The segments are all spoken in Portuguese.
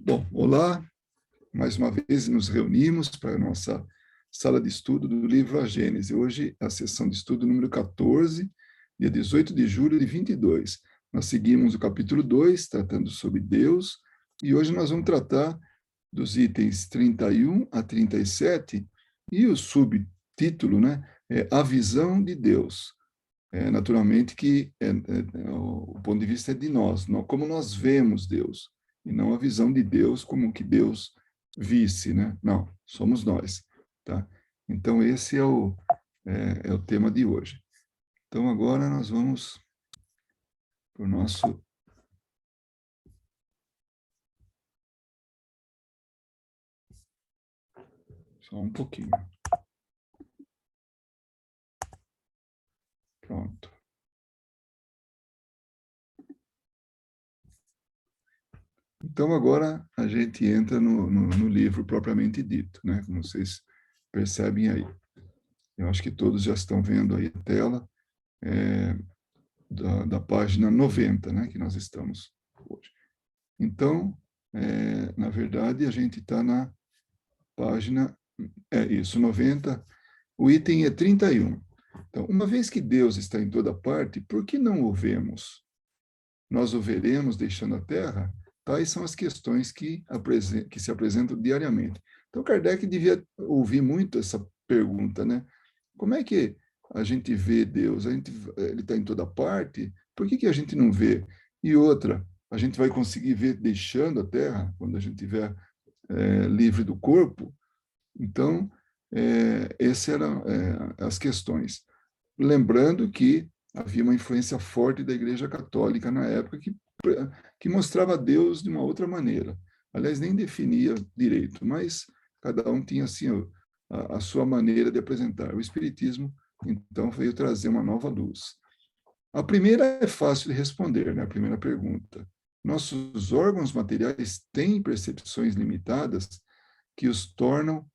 Bom, olá, mais uma vez nos reunimos para a nossa sala de estudo do livro A Gênese. Hoje a sessão de estudo número 14, dia 18 de julho de 22. Nós seguimos o capítulo 2, tratando sobre Deus, e hoje nós vamos tratar dos itens 31 a 37, e o subtítulo, né, é A Visão de Deus. Naturalmente que o ponto de vista é de nós, como nós vemos Deus, e não a visão de Deus como que Deus visse, né? Não, somos nós, tá? Então, esse é o tema de hoje. Então, agora nós vamos para o nosso... Só um pouquinho. Pronto. Então, agora a gente entra no livro propriamente dito, né? Como vocês percebem aí. Eu acho que todos já estão vendo aí a tela da página 90, né? Que nós estamos hoje. Então, na verdade, a gente está na página, 90, o item é 31. Então, uma vez que Deus está em toda parte, por que não o vemos? Nós o veremos deixando a Terra? Tais são as questões que se apresentam diariamente. Então, Kardec devia ouvir muito essa pergunta, né? Como é que a gente vê Deus? Ele está em toda parte? Por que a gente não vê? E outra, a gente vai conseguir ver deixando a Terra, quando a gente estiver livre do corpo? Então, essas eram as questões. Lembrando que havia uma influência forte da Igreja Católica na época que mostrava Deus de uma outra maneira. Aliás, nem definia direito, mas cada um tinha assim a sua maneira de apresentar. O Espiritismo, então, veio trazer uma nova luz. A primeira é fácil de responder, né? A primeira pergunta. Nossos órgãos materiais têm percepções limitadas que os tornam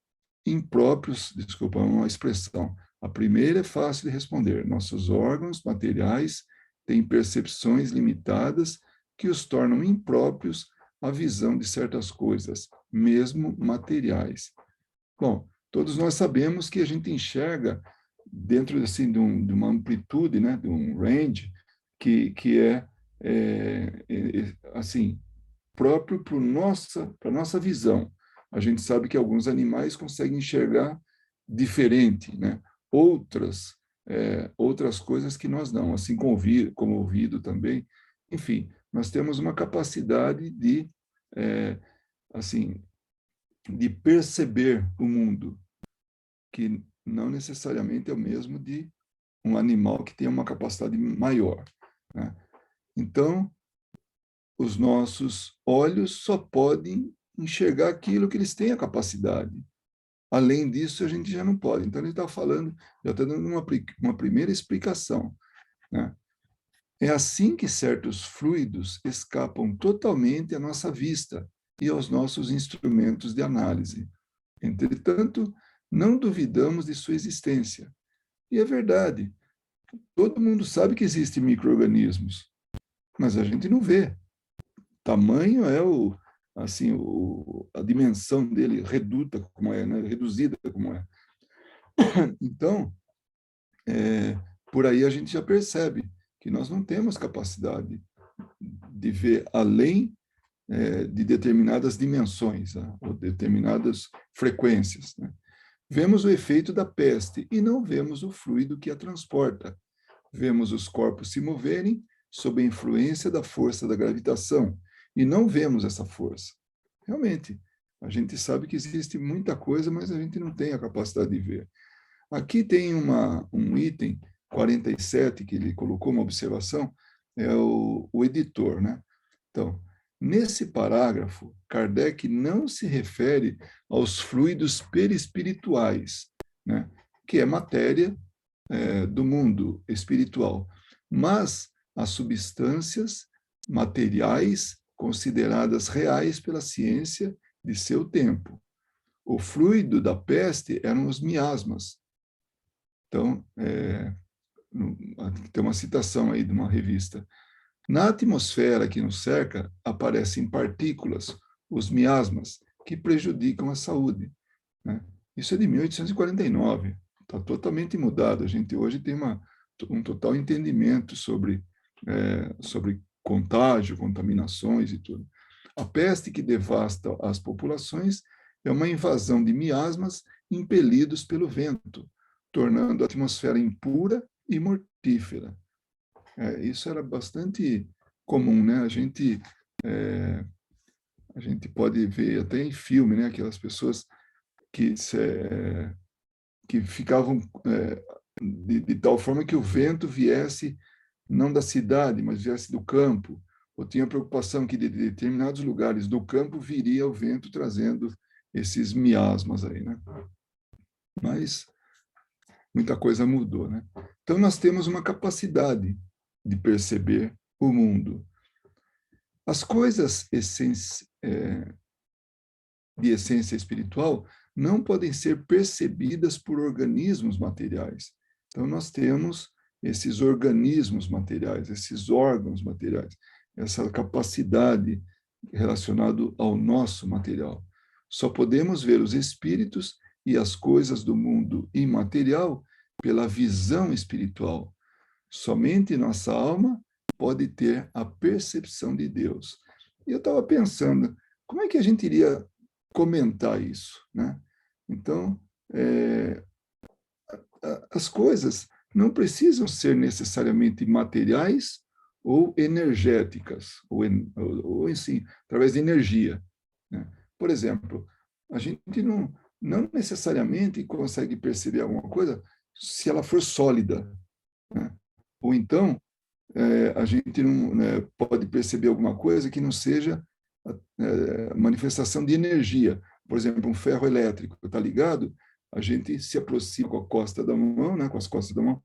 impróprios, desculpa, uma expressão. A primeira é fácil de responder. Nossos órgãos materiais têm percepções limitadas que os tornam impróprios à visão de certas coisas, mesmo materiais. Bom, todos nós sabemos que a gente enxerga dentro assim, de uma amplitude, né, de um range, que assim, próprio para a nossa visão. A gente sabe que alguns animais conseguem enxergar diferente, né? Outras coisas que nós não, assim como o ouvido também. Enfim, nós temos uma capacidade assim, de perceber o mundo, que não necessariamente é o mesmo de um animal que tem uma capacidade maior, né? Então, os nossos olhos só podem enxergar aquilo que eles têm a capacidade. Além disso, a gente já não pode. Então, ele está falando, já está dando uma primeira explicação, né? É assim que certos fluidos escapam totalmente à nossa vista e aos nossos instrumentos de análise. Entretanto, não duvidamos de sua existência. E é verdade. Todo mundo sabe que existem micro-organismos, mas a gente não vê. Tamanho é a dimensão dele reduta como é, né? Reduzida como é. Então, por aí a gente já percebe que nós não temos capacidade de ver além de determinadas dimensões, né? Ou determinadas frequências, né? Vemos o efeito da peste e não vemos o fluido que a transporta. Vemos os corpos se moverem sob a influência da força da gravitação e não vemos essa força. Realmente, a gente sabe que existe muita coisa, mas a gente não tem a capacidade de ver. Aqui tem um item 47 que ele colocou uma observação, é o editor, né? Então, nesse parágrafo, Kardec não se refere aos fluidos perispirituais, né? Que é matéria do mundo espiritual, mas as substâncias materiais consideradas reais pela ciência de seu tempo. O fluido da peste eram os miasmas. Então, tem uma citação aí de uma revista. Na atmosfera que nos cerca, aparecem partículas, os miasmas, que prejudicam a saúde, né? Isso é de 1849, está totalmente mudado. A gente hoje tem um total entendimento sobre contágio, contaminações e tudo. A peste que devasta as populações é uma invasão de miasmas impelidos pelo vento, tornando a atmosfera impura e mortífera. Isso era bastante comum, né? A gente pode ver até em filme, né? Aquelas pessoas que ficavam de tal forma que o vento viesse não da cidade, mas viesse do campo, ou tinha preocupação que de determinados lugares do campo viria o vento trazendo esses miasmas aí, né? Mas muita coisa mudou, né? Então nós temos uma capacidade de perceber o mundo. As coisas de essência espiritual não podem ser percebidas por organismos materiais. Então, nós temos esses organismos materiais, esses órgãos materiais, essa capacidade relacionada ao nosso material. Só podemos ver os espíritos e as coisas do mundo imaterial pela visão espiritual. Somente nossa alma pode ter a percepção de Deus. E eu estava pensando, como é que a gente iria comentar isso, né? Então, as coisas não precisam ser necessariamente materiais ou energéticas, ou assim, através de energia, né? Por exemplo, a gente não necessariamente consegue perceber alguma coisa se ela for sólida, né? Ou então, a gente não, né, pode perceber alguma coisa que não seja manifestação de energia. Por exemplo, um ferro elétrico está ligado, a gente se aproxima com a costa da mão, né, com as costas da mão,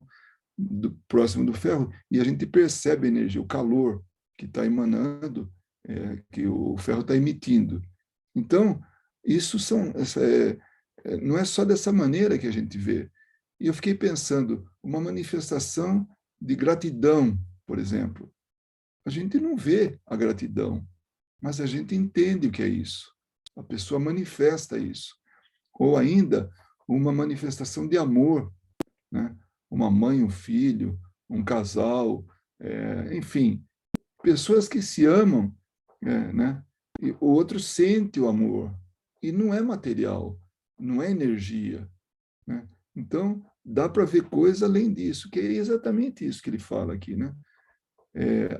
próximo do ferro, e a gente percebe a energia, o calor que está emanando, que o ferro está emitindo. Então, não é só dessa maneira que a gente vê. E eu fiquei pensando, uma manifestação de gratidão, por exemplo. A gente não vê a gratidão, mas a gente entende o que é isso. A pessoa manifesta isso. Ou ainda, uma manifestação de amor, né? Uma mãe, um filho, um casal, enfim, pessoas que se amam, né? E o outro sente o amor. E não é material, não é energia, né? Então, dá para ver coisa além disso, que é exatamente isso que ele fala aqui, né?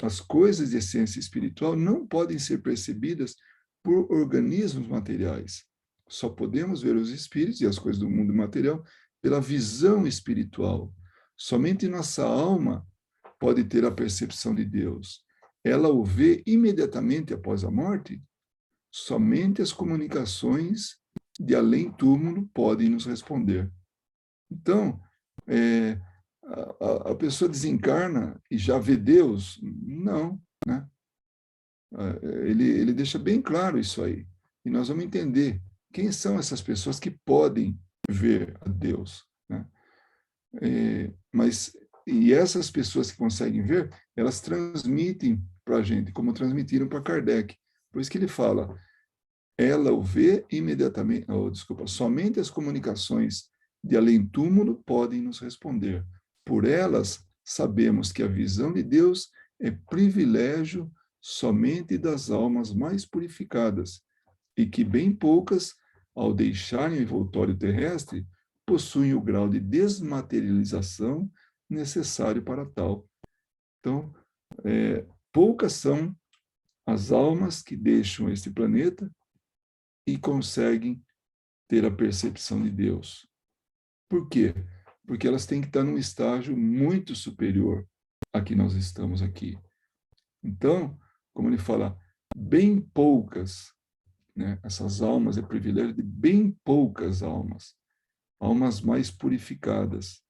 As coisas de essência espiritual não podem ser percebidas por organismos materiais. Só podemos ver os espíritos e as coisas do mundo material pela visão espiritual. Somente nossa alma pode ter a percepção de Deus. Ela o vê imediatamente após a morte. Somente as comunicações de além-túmulo podem nos responder. Então, a pessoa desencarna e já vê Deus? Não, né? Ele deixa bem claro isso aí. E nós vamos entender quem são essas pessoas que podem ver a Deus, né? E essas pessoas que conseguem ver, elas transmitem para a gente, como transmitiram para Kardec. Por isso que ele fala, ela o vê imediatamente, desculpa, somente as comunicações de além-túmulo podem nos responder. Por elas, sabemos que a visão de Deus é privilégio somente das almas mais purificadas, e que bem poucas, ao deixarem o envoltório terrestre, possuem o grau de desmaterialização necessário para tal. Então, poucas são as almas que deixam este planeta e conseguem ter a percepção de Deus. Por quê? Porque elas têm que estar num estágio muito superior a que nós estamos aqui. Então, como ele fala, bem poucas, né? Essas almas é privilégio de bem poucas almas, almas mais purificadas.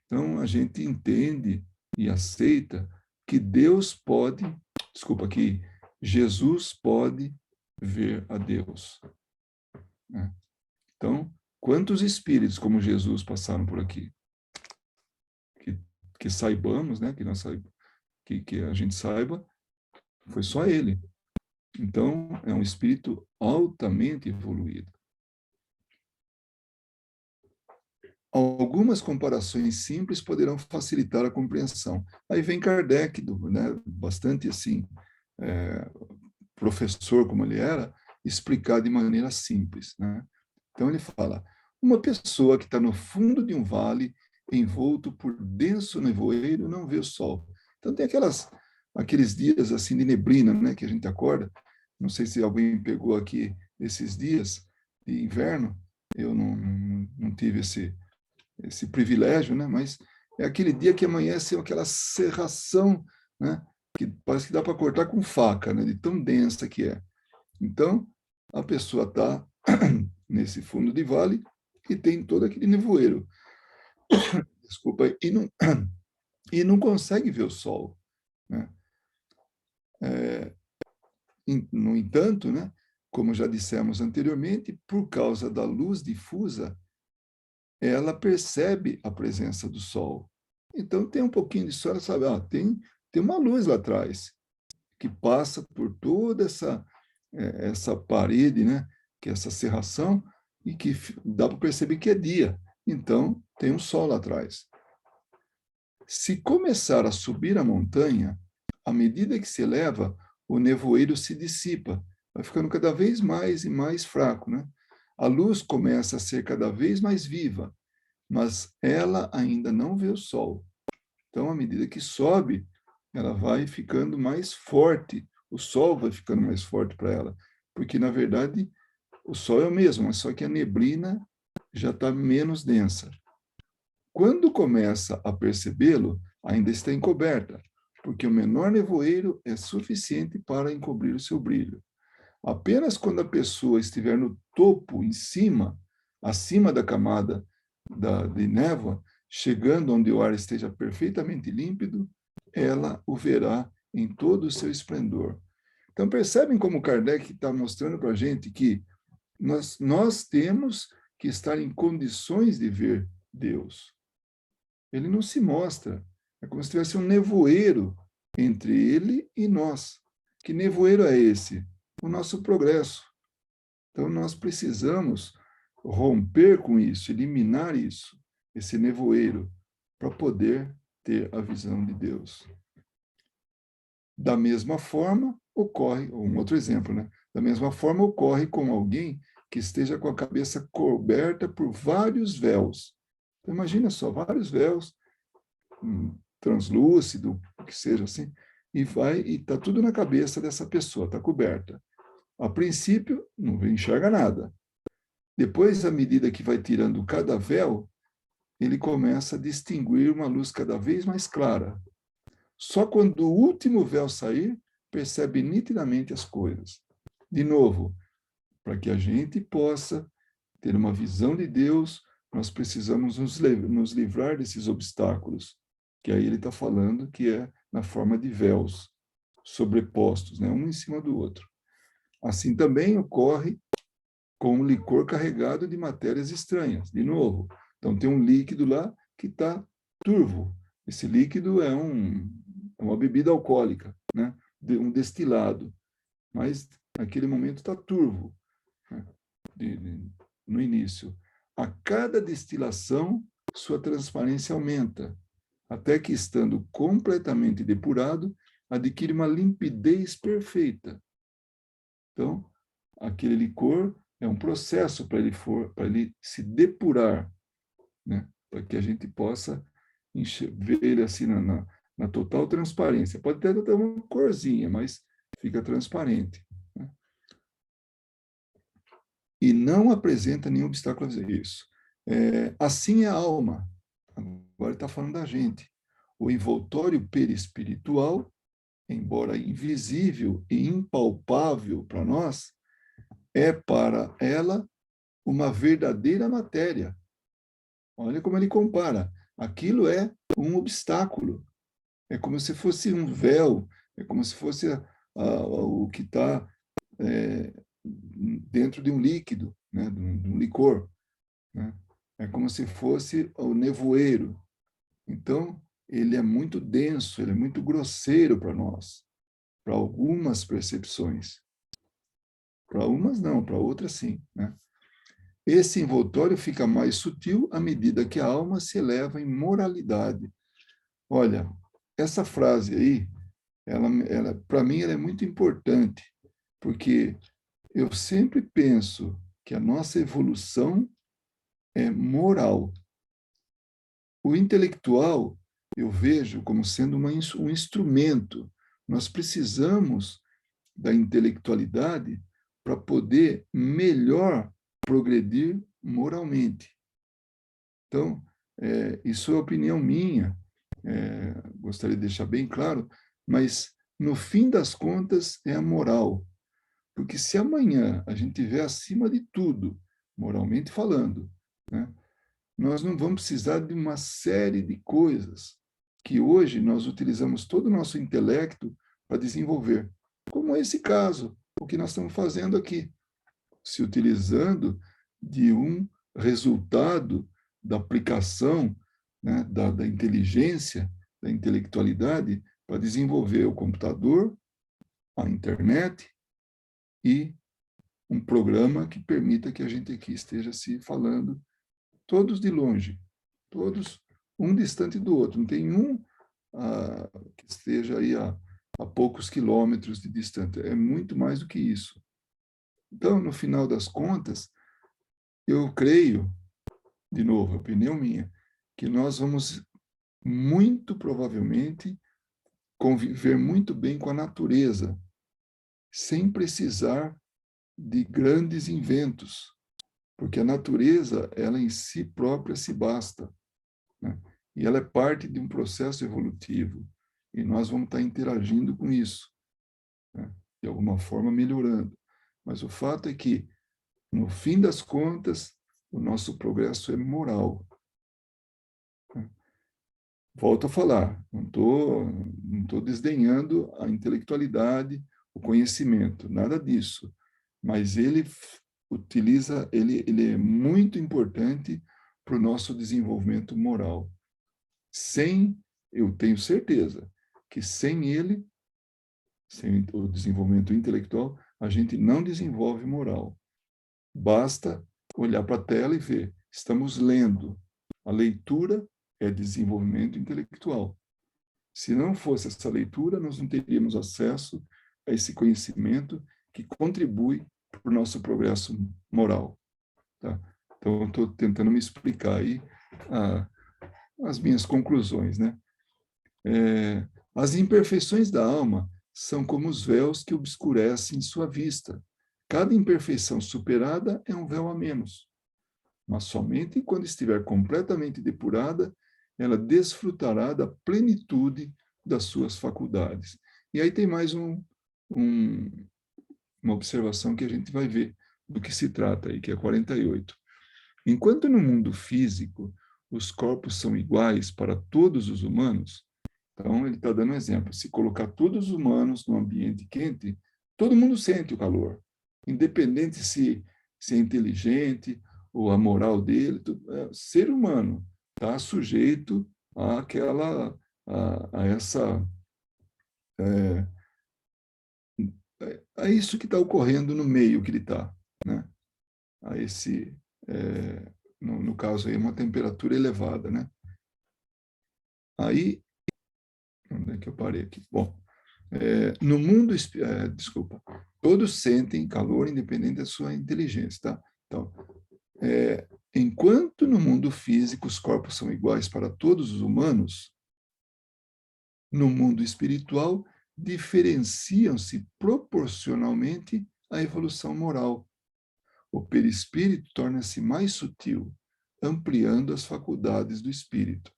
Então, a gente entende e aceita que que Jesus pode ver a Deus, né? Então, quantos espíritos como Jesus passaram por aqui? Que saibamos, né? Que a gente saiba, foi só ele. Então, é um espírito altamente evoluído. Algumas comparações simples poderão facilitar a compreensão. Aí vem Kardec, né, bastante assim, é, professor como ele era, explicar de maneira simples, né? Então ele fala, uma pessoa que está no fundo de um vale, envolto por denso nevoeiro, não vê o sol. Então tem aqueles dias assim de neblina, né, que a gente acorda. Não sei se alguém pegou aqui esses dias de inverno, eu não tive esse privilégio, né? Mas é aquele dia que amanhece aquela cerração, né? Que parece que dá para cortar com faca, né? De tão densa que é. Então, a pessoa está nesse fundo de vale e tem todo aquele nevoeiro. Desculpa, e não consegue ver o sol, né? É, no entanto, né? Como já dissemos anteriormente, por causa da luz difusa, ela percebe a presença do sol. Então, tem um pouquinho de sol, ela sabe, tem uma luz lá atrás, que passa por toda essa parede, né? Que é essa cerração, e que dá para perceber que é dia. Então, tem um sol lá atrás. Se começar a subir a montanha, à medida que se eleva, o nevoeiro se dissipa, vai ficando cada vez mais e mais fraco, né? A luz começa a ser cada vez mais viva, mas ela ainda não vê o sol. Então, à medida que sobe, ela vai ficando mais forte, o sol vai ficando mais forte para ela, porque, na verdade, o sol é o mesmo, mas só que a neblina já está menos densa. Quando começa a percebê-lo, ainda está encoberta, porque o menor nevoeiro é suficiente para encobrir o seu brilho. Apenas quando a pessoa estiver no topo, em cima, acima da camada de névoa, chegando onde o ar esteja perfeitamente límpido, ela o verá em todo o seu esplendor. Então, percebem como Kardec está mostrando para a gente que nós temos que estar em condições de ver Deus. Ele não se mostra. É como se tivesse um nevoeiro entre ele e nós. Que nevoeiro é esse? O nosso progresso. Então, nós precisamos romper com isso, eliminar isso, esse nevoeiro, para poder ter a visão de Deus. Da mesma forma, ocorre, um outro exemplo, né? Da mesma forma, ocorre com alguém que esteja com a cabeça coberta por vários véus. Então, imagina só, vários véus, translúcido, que seja assim, e está tudo na cabeça dessa pessoa, está coberta. A princípio, não enxerga nada. Depois, à medida que vai tirando cada véu, ele começa a distinguir uma luz cada vez mais clara. Só quando o último véu sair, percebe nitidamente as coisas. De novo, para que a gente possa ter uma visão de Deus, nós precisamos nos livrar desses obstáculos, que aí ele está falando que é na forma de véus sobrepostos, né, um em cima do outro. Assim também ocorre com um licor carregado de matérias estranhas. De novo, então tem um líquido lá que está turvo. Esse líquido é uma bebida alcoólica, né? Um destilado, mas naquele momento está turvo, né? No início. A cada destilação, sua transparência aumenta, até que, estando completamente depurado, adquire uma limpidez perfeita. Então, aquele licor é um processo para ele se depurar, né? Para que a gente possa ver ele assim na total transparência. Pode até ter uma corzinha, mas fica transparente, né? E não apresenta nenhum obstáculo a fazer isso. Assim é a alma. Agora ele está falando da gente. O envoltório perispiritual, embora invisível e impalpável para nós, é para ela uma verdadeira matéria. Olha como ele compara. Aquilo é um obstáculo. É como se fosse um véu, é como se fosse o que está dentro de um líquido, né, de um licor, né? É como se fosse o nevoeiro. Então, ele é muito denso, ele é muito grosseiro para nós, para algumas percepções. Para umas não, para outras sim, né? Esse envoltório fica mais sutil à medida que a alma se eleva em moralidade. Olha, essa frase aí, para mim, ela é muito importante, porque eu sempre penso que a nossa evolução é moral. O intelectual, eu vejo como sendo um instrumento. Nós precisamos da intelectualidade para poder melhor progredir moralmente. Então, isso é opinião minha, gostaria de deixar bem claro, mas no fim das contas é a moral. Porque se amanhã a gente estiver acima de tudo, moralmente falando, né, nós não vamos precisar de uma série de coisas que hoje nós utilizamos todo o nosso intelecto para desenvolver, como esse caso, o que nós estamos fazendo aqui, se utilizando de um resultado da aplicação, né, da inteligência, da intelectualidade, para desenvolver o computador, a internet e um programa que permita que a gente aqui esteja se falando todos de longe, todos um distante do outro. Não tem um que esteja aí a poucos quilômetros de distância. É muito mais do que isso. Então, no final das contas, eu creio, de novo, opinião minha, que nós vamos muito provavelmente conviver muito bem com a natureza, sem precisar de grandes inventos, porque a natureza, ela em si própria se basta, né? E ela é parte de um processo evolutivo, e nós vamos estar interagindo com isso, né? De alguma forma melhorando. Mas o fato é que, no fim das contas, o nosso progresso é moral. Volto a falar, não tô desdenhando a intelectualidade, o conhecimento, nada disso. Mas ele é muito importante para o nosso desenvolvimento moral. Eu tenho certeza que sem ele, sem o desenvolvimento intelectual, a gente não desenvolve moral. Basta olhar para a tela e ver. Estamos lendo. A leitura é desenvolvimento intelectual. Se não fosse essa leitura, nós não teríamos acesso a esse conhecimento que contribui para o nosso progresso moral. Tá? Então, eu estou tentando me explicar aí as minhas conclusões, né? As imperfeições da alma são como os véus que obscurecem sua vista. Cada imperfeição superada é um véu a menos. Mas somente quando estiver completamente depurada, ela desfrutará da plenitude das suas faculdades. E aí tem mais uma observação que a gente vai ver do que se trata aí, que é 48. Enquanto no mundo físico os corpos são iguais para todos os humanos, então ele está dando um exemplo. Se colocar todos os humanos num ambiente quente, todo mundo sente o calor, independente se é inteligente ou a moral dele, ser humano está sujeito a essa a isso que está ocorrendo no meio que ele está, né? A esse no caso aí uma temperatura elevada, né? Aí onde é que eu parei aqui? Bom, no mundo, desculpa, todos sentem calor independente da sua inteligência, tá? Então, enquanto no mundo físico os corpos são iguais para todos os humanos, no mundo espiritual diferenciam-se proporcionalmente à evolução moral. O perispírito torna-se mais sutil, ampliando as faculdades do espírito.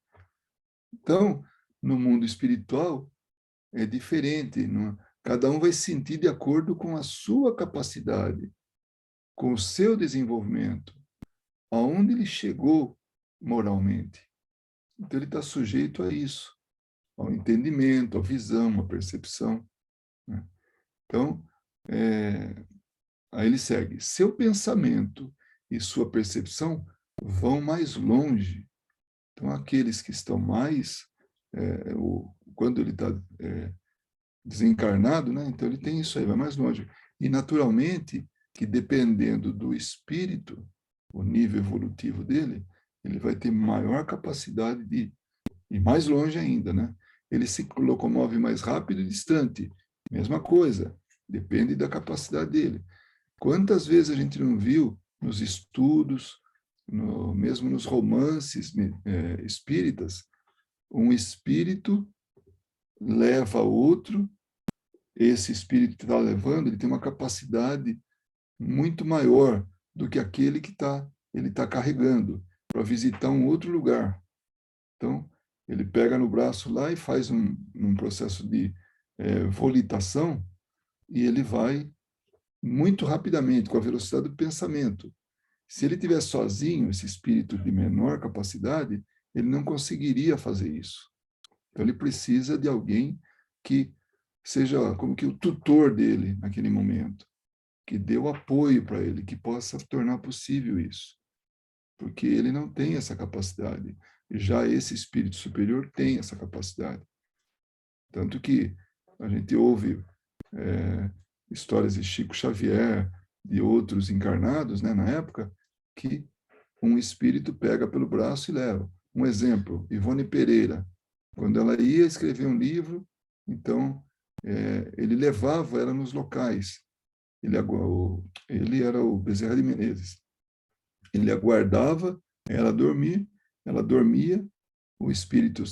Então, no mundo espiritual é diferente, não? Cada um vai sentir de acordo com a sua capacidade, com o seu desenvolvimento, aonde ele chegou moralmente. Então, ele está sujeito a isso, ao entendimento, à visão, à percepção, né? Então, aí ele segue. Seu pensamento e sua percepção vão mais longe. Então, aqueles que estão mais, quando ele está desencarnado, né? Então ele tem isso aí, vai mais longe. E, naturalmente, que dependendo do espírito, o nível evolutivo dele, ele vai ter maior capacidade de ir mais longe ainda, né? Ele se locomove mais rápido e distante. Mesma coisa, depende da capacidade dele. Quantas vezes a gente não viu nos estudos, mesmo nos romances espíritas, um espírito leva outro, esse espírito que está levando, ele tem uma capacidade muito maior do que aquele que ele tá carregando para visitar um outro lugar. Então, ele pega no braço lá e faz um processo de volitação e ele vai muito rapidamente, com a velocidade do pensamento. Se ele estiver sozinho, esse espírito de menor capacidade, ele não conseguiria fazer isso. Então, ele precisa de alguém que seja como que o tutor dele naquele momento, que dê o apoio para ele, que possa tornar possível isso. Porque ele não tem essa capacidade. Já esse espírito superior tem essa capacidade. Tanto que a gente ouve histórias de Chico Xavier, de outros encarnados, né, na época, que um espírito pega pelo braço e leva. Um exemplo, Ivone Pereira. Quando ela ia escrever um livro, então, ele levava ela nos locais. Ele era o Bezerra de Menezes. Ele aguardava ela dormir, ela dormia, o espírito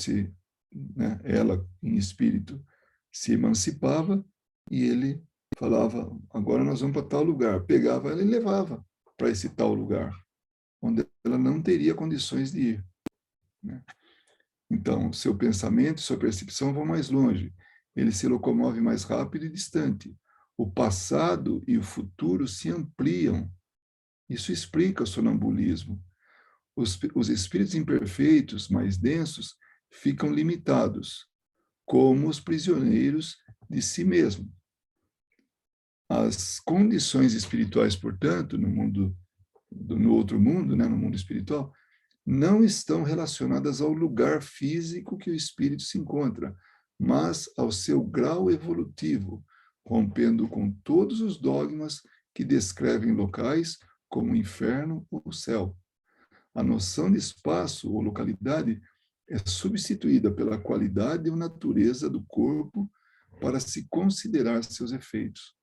ela em espírito se emancipava e ele falava, agora nós vamos para tal lugar. Pegava ela e levava para esse tal lugar, onde ela não teria condições de ir, né? Então, seu pensamento, sua percepção vão mais longe. Ele se locomove mais rápido e distante. O passado e o futuro se ampliam. Isso explica o sonambulismo. Os espíritos imperfeitos, mais densos, ficam limitados, como os prisioneiros de si mesmo. As condições espirituais, portanto, no outro mundo, né, no mundo espiritual, não estão relacionadas ao lugar físico que o espírito se encontra, mas ao seu grau evolutivo, rompendo com todos os dogmas que descrevem locais como o inferno ou o céu. A noção de espaço ou localidade é substituída pela qualidade ou natureza do corpo para se considerar seus efeitos.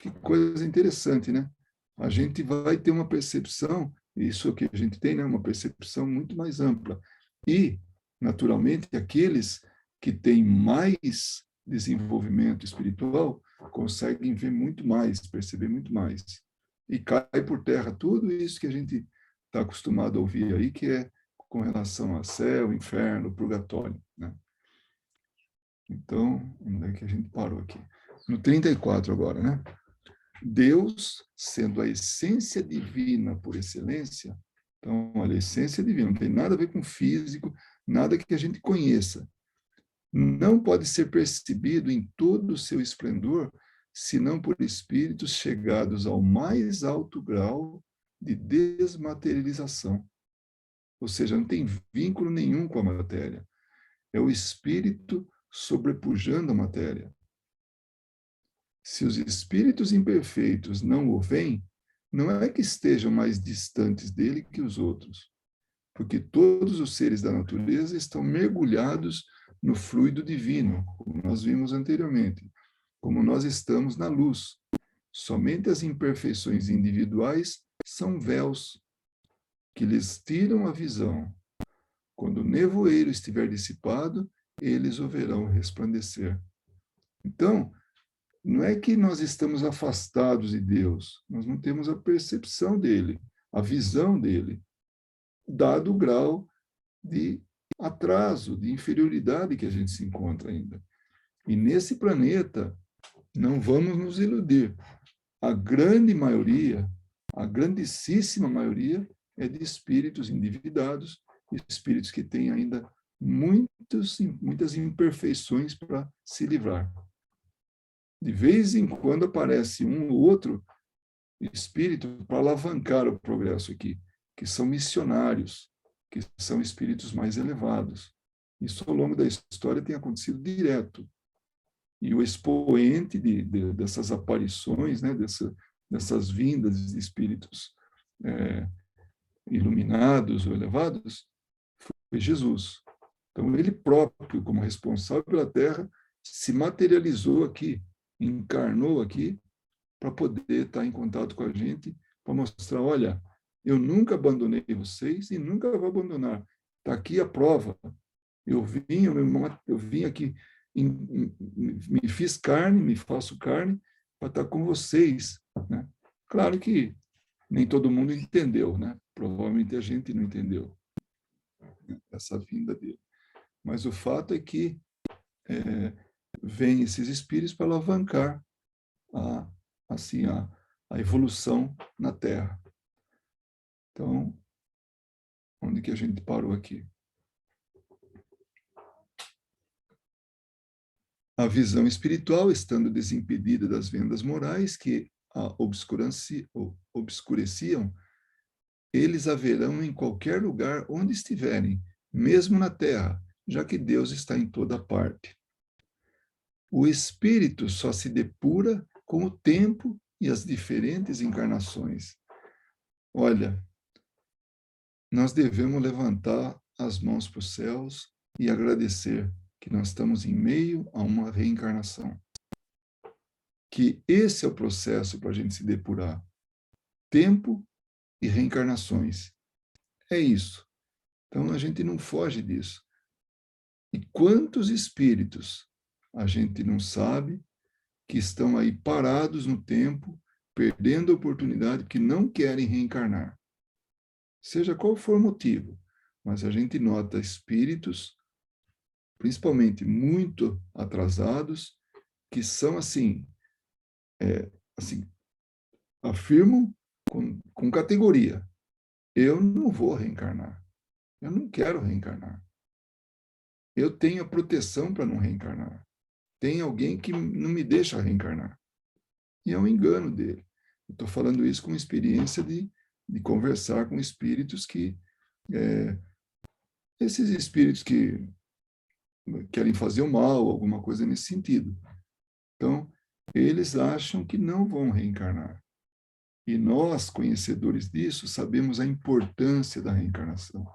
Que coisa interessante, né? A gente vai ter uma percepção, isso que a gente tem, né? Uma percepção muito mais ampla. E, naturalmente, aqueles que têm mais desenvolvimento espiritual conseguem ver muito mais, perceber muito mais. E cai por terra tudo isso que a gente está acostumado a ouvir aí, que é com relação a céu, inferno, purgatório, né? Então, onde é que a gente parou aqui? No 34 agora, né? Deus, sendo a essência divina por excelência, então, olha, a essência divina não tem nada a ver com físico, nada que a gente conheça. Não pode ser percebido em todo o seu esplendor, senão por espíritos chegados ao mais alto grau de desmaterialização. Ou seja, não tem vínculo nenhum com a matéria. É o espírito sobrepujando a matéria. Se os espíritos imperfeitos não o veem, não é que estejam mais distantes dele que os outros, porque todos os seres da natureza estão mergulhados no fluido divino, como nós vimos anteriormente, como nós estamos na luz. Somente as imperfeições individuais são véus que lhes tiram a visão. Quando o nevoeiro estiver dissipado, eles o verão resplandecer. Então, não é que nós estamos afastados de Deus, nós não temos a percepção dele, a visão dele, dado o grau de atraso, de inferioridade que a gente se encontra ainda. E nesse planeta, não vamos nos iludir, a grande maioria, a grandíssima maioria, é de espíritos endividados, espíritos que têm ainda muitas imperfeições para se livrar. De vez em quando aparece um ou outro espírito para alavancar o progresso aqui, que são missionários, que são espíritos mais elevados. Isso ao longo da história tem acontecido direto. E o expoente dessas aparições, né, dessas vindas de espíritos iluminados ou elevados, foi Jesus. Então, ele próprio, como responsável pela Terra, se materializou aqui, encarnou aqui, para poder estar em contato com a gente, para mostrar, olha, eu nunca abandonei vocês e nunca vou abandonar. Está aqui a prova. Eu vim aqui, me fiz carne, me faço carne, para estar com vocês. Né? Claro que nem todo mundo entendeu, né? Provavelmente a gente não entendeu essa vinda dele. Mas o fato é que vêm esses espíritos para alavancar assim, a evolução na Terra. Então, onde que a gente parou aqui? A visão espiritual, estando desimpedida das vendas morais que a obscureciam, eles haverão em qualquer lugar onde estiverem, mesmo na Terra, já que Deus está em toda parte. O espírito só se depura com o tempo e as diferentes encarnações. Olha, nós devemos levantar as mãos para os céus e agradecer que nós estamos em meio a uma reencarnação. Que esse é o processo para a gente se depurar. Tempo e reencarnações. É isso. Então, a gente não foge disso. E quantos espíritos a gente não sabe que estão aí parados no tempo, perdendo a oportunidade, que não querem reencarnar. Seja qual for o motivo, mas a gente nota espíritos, principalmente muito atrasados, que são assim, assim afirmam com categoria: eu não vou reencarnar, eu não quero reencarnar. Eu tenho a proteção para não reencarnar. Tem alguém que não me deixa reencarnar. E é um engano dele. Eu estou falando isso com experiência de conversar com espíritos que... esses espíritos que querem fazer o mal, alguma coisa nesse sentido. Então, eles acham que não vão reencarnar. E nós, conhecedores disso, sabemos a importância da reencarnação.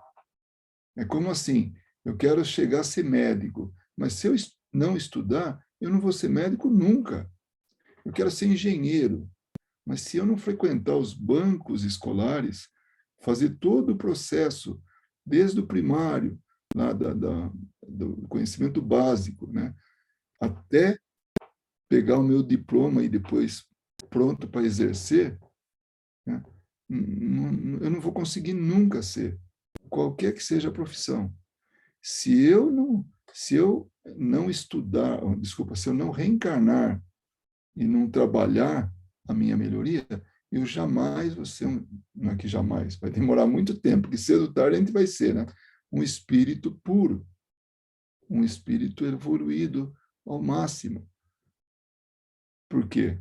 É como assim, eu quero chegar a ser médico, mas se eu não estudar, eu não vou ser médico nunca. Eu quero ser engenheiro, mas se eu não frequentar os bancos escolares, fazer todo o processo, desde o primário, lá do conhecimento básico, né, até pegar o meu diploma e depois pronto para exercer, né, eu não vou conseguir nunca ser, qualquer que seja a profissão. Se eu não estudar, desculpa, se eu não reencarnar e não trabalhar a minha melhoria, eu jamais vou ser não é que jamais, vai demorar muito tempo, porque cedo ou tarde a gente vai ser, né? Um espírito puro, um espírito evoluído ao máximo. Por quê?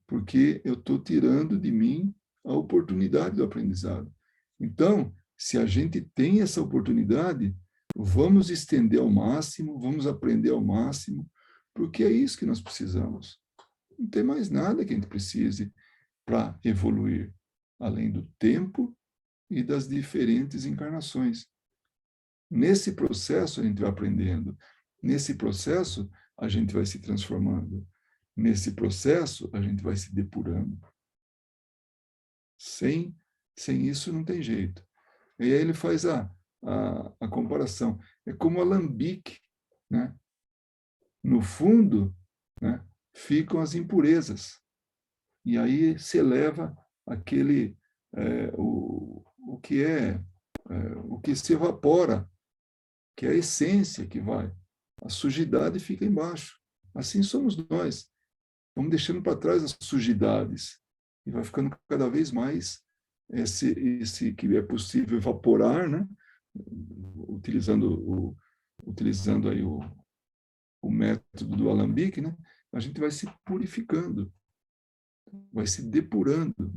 Porque eu estou tirando de mim a oportunidade do aprendizado. Então, se a gente tem essa oportunidade, vamos estender ao máximo, vamos aprender ao máximo, porque é isso que nós precisamos. Não tem mais nada que a gente precise para evoluir, além do tempo e das diferentes encarnações. Nesse processo, a gente vai aprendendo. Nesse processo, a gente vai se transformando. Nesse processo, a gente vai se depurando. Sem isso, não tem jeito. E aí ele faz a comparação. É como alambique, né? No fundo, né, ficam as impurezas. E aí se eleva aquele, o que se evapora, que é a essência que vai. A sujidade fica embaixo. Assim somos nós. Vamos deixando para trás as sujidades e vai ficando cada vez mais esse que é possível evaporar, né? Utilizando aí o método do alambique, né? A gente vai se purificando, vai se depurando.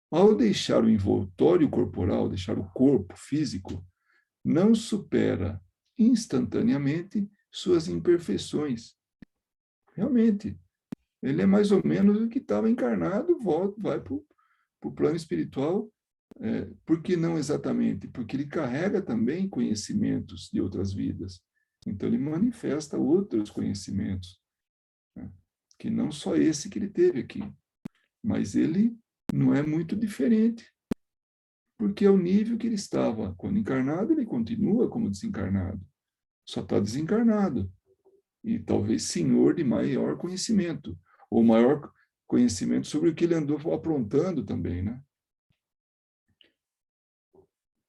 Ao deixar o envoltório corporal, deixar o corpo físico, não supera instantaneamente suas imperfeições. Realmente, Ele é mais ou menos o que estava encarnado, volta, vai para o plano espiritual. Por que não exatamente? Porque ele carrega também conhecimentos de outras vidas. Então, ele manifesta outros conhecimentos, né? Que não só esse que ele teve aqui. Mas ele não é muito diferente, porque é o nível que ele estava. Quando encarnado, ele continua como desencarnado. Só está desencarnado. E talvez senhor de maior conhecimento, ou maior conhecimento sobre o que ele andou aprontando também, né?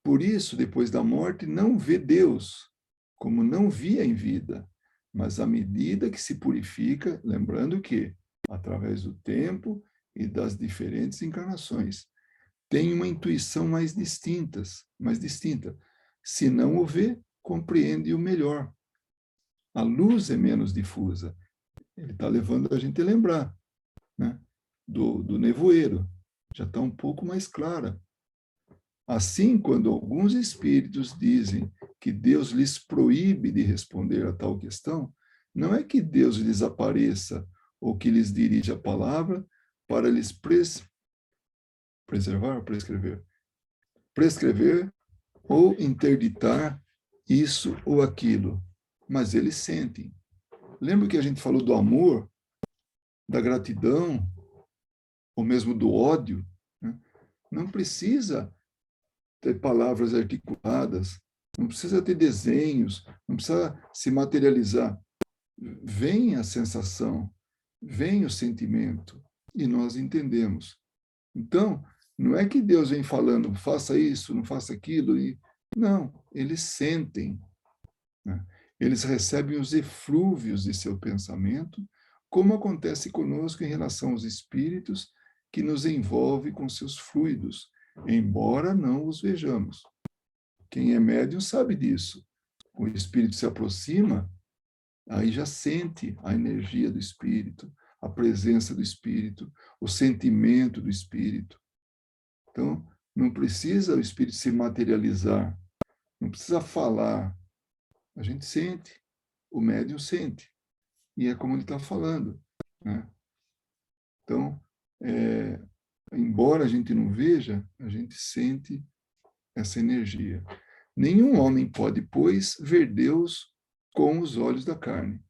Por isso, depois da morte, não vê Deus, como não via em vida, mas à medida que se purifica, lembrando que, através do tempo e das diferentes encarnações, tem uma intuição mais distinta. Se não o vê, compreende-o melhor. A luz é menos difusa. Ele está levando a gente a lembrar, né? do nevoeiro. Já está um pouco mais clara. Assim, quando alguns espíritos dizem que Deus lhes proíbe de responder a tal questão, não é que Deus lhes apareça ou que lhes dirija a palavra para lhes prescrever ou interditar isso ou aquilo, mas eles sentem. Lembra que a gente falou do amor, da gratidão, ou mesmo do ódio, né? Não precisa ter palavras articuladas, não precisa ter desenhos, não precisa se materializar. Vem a sensação, vem o sentimento, e nós entendemos. Então, não é que Deus vem falando, faça isso, não faça aquilo, e não, eles sentem, né? Eles recebem os eflúvios de seu pensamento, como acontece conosco em relação aos espíritos que nos envolve com seus fluidos, embora não os vejamos. Quem é médium sabe disso. O espírito se aproxima, aí já sente a energia do espírito, a presença do espírito, o sentimento do espírito. Então, não precisa o espírito se materializar, não precisa falar. A gente sente, o médium sente. E é como ele está falando, né? Então, embora a gente não veja, a gente sente essa energia. Nenhum homem pode, pois, ver Deus com os olhos da carne.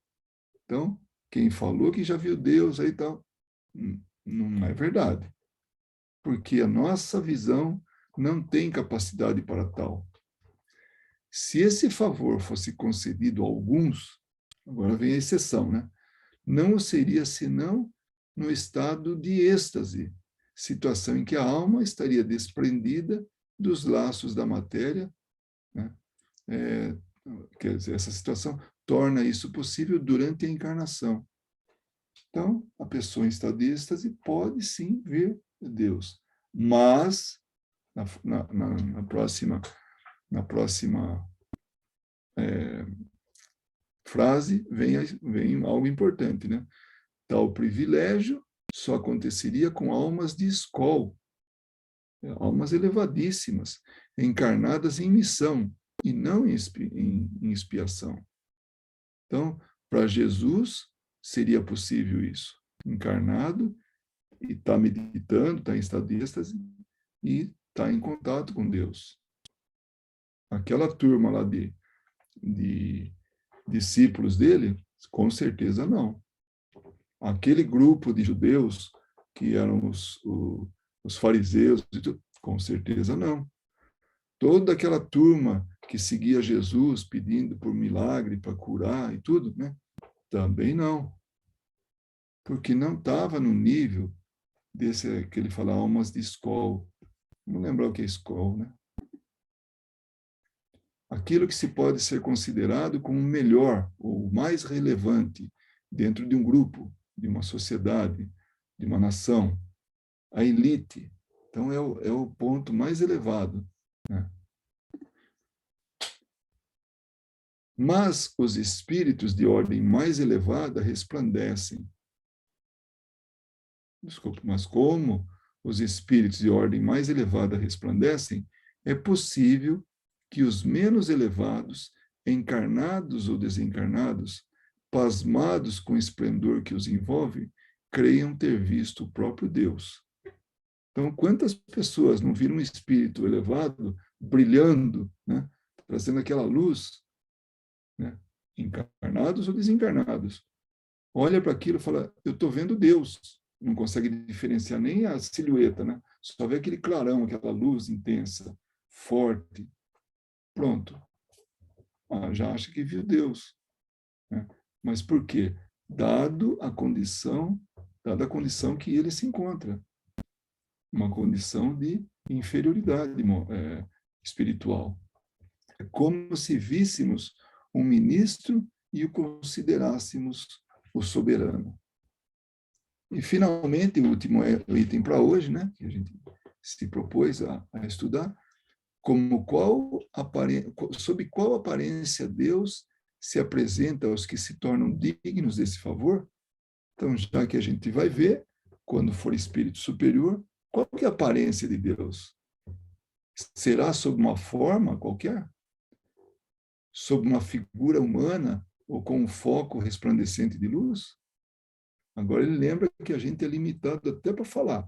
Então, quem falou que já viu Deus aí tal, não é verdade. Porque a nossa visão não tem capacidade para tal. Se esse favor fosse concedido a alguns, agora vem a exceção, né? Não o seria senão no estado de êxtase, situação em que a alma estaria desprendida dos laços da matéria, né? Quer dizer, essa situação torna isso possível durante a encarnação. Então, a pessoa em estado de êxtase pode sim ver Deus, mas na próxima frase vem algo importante, né? Tal privilégio só aconteceria com almas de escol, almas elevadíssimas, encarnadas em missão e não em expiação. Então, para Jesus, seria possível isso. Encarnado, e está meditando, está em estado de êxtase, e está em contato com Deus. Aquela turma lá de discípulos dele, com certeza não. Aquele grupo de judeus, que eram os fariseus, com certeza não. Toda aquela turma que seguia Jesus pedindo por milagre para curar e tudo, né? Também não. Porque não estava no nível desse que ele fala, almas de escol. Não lembrar o que é escol, né? Aquilo que se pode ser considerado como o melhor ou mais relevante dentro de um grupo, de uma sociedade, de uma nação. A elite. Então, é o ponto mais elevado, né? Mas os espíritos de ordem mais elevada resplandecem. Desculpa, mas como os espíritos de ordem mais elevada resplandecem, é possível que os menos elevados, encarnados ou desencarnados, pasmados com o esplendor que os envolve, creiam ter visto o próprio Deus. Então, quantas pessoas não viram um espírito elevado brilhando, né, trazendo aquela luz, né, encarnados ou desencarnados? Olha para aquilo e fala, eu estou vendo Deus. Não consegue diferenciar nem a silhueta, né? Só vê aquele clarão, aquela luz intensa, forte. Pronto. Já acha que viu Deus, né? Mas por quê? Dada a condição que ele se encontra. Uma condição de inferioridade espiritual. É como se víssemos um ministro e o considerássemos o soberano. E, finalmente, o último item para hoje, né, que a gente se propôs a estudar, sob qual aparência Deus se apresenta aos que se tornam dignos desse favor. Então, já que a gente vai ver, quando for espírito superior, qual que é a aparência de Deus? Será sob uma forma qualquer? Sob uma figura humana ou com um foco resplandecente de luz? Agora ele lembra que a gente é limitado até para falar.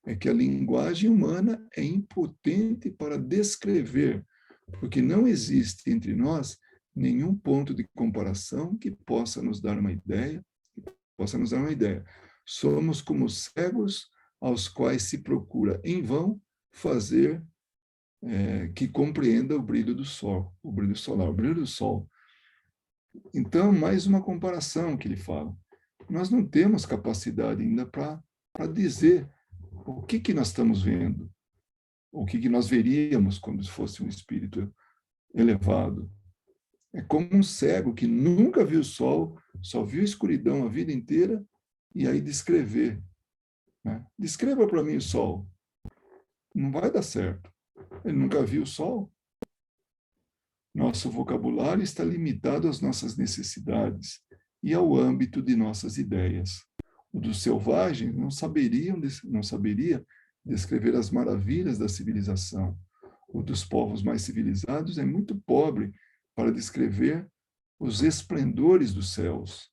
É que a linguagem humana é impotente para descrever, porque não existe entre nós nenhum ponto de comparação que possa nos dar uma ideia, Somos como cegos aos quais se procura em vão fazer que compreenda o brilho do sol, o brilho solar, o brilho do sol. Então, mais uma comparação que ele fala. Nós não temos capacidade ainda para dizer o que nós estamos vendo, o que nós veríamos quando fosse um espírito elevado. É como um cego que nunca viu o sol, só viu escuridão a vida inteira, e aí descrever. Né? Descreva para mim o sol. Não vai dar certo. Ele nunca viu o sol. Nosso vocabulário está limitado às nossas necessidades e ao âmbito de nossas ideias. O dos selvagens não saberia descrever as maravilhas da civilização. O dos povos mais civilizados é muito pobre para descrever os esplendores dos céus.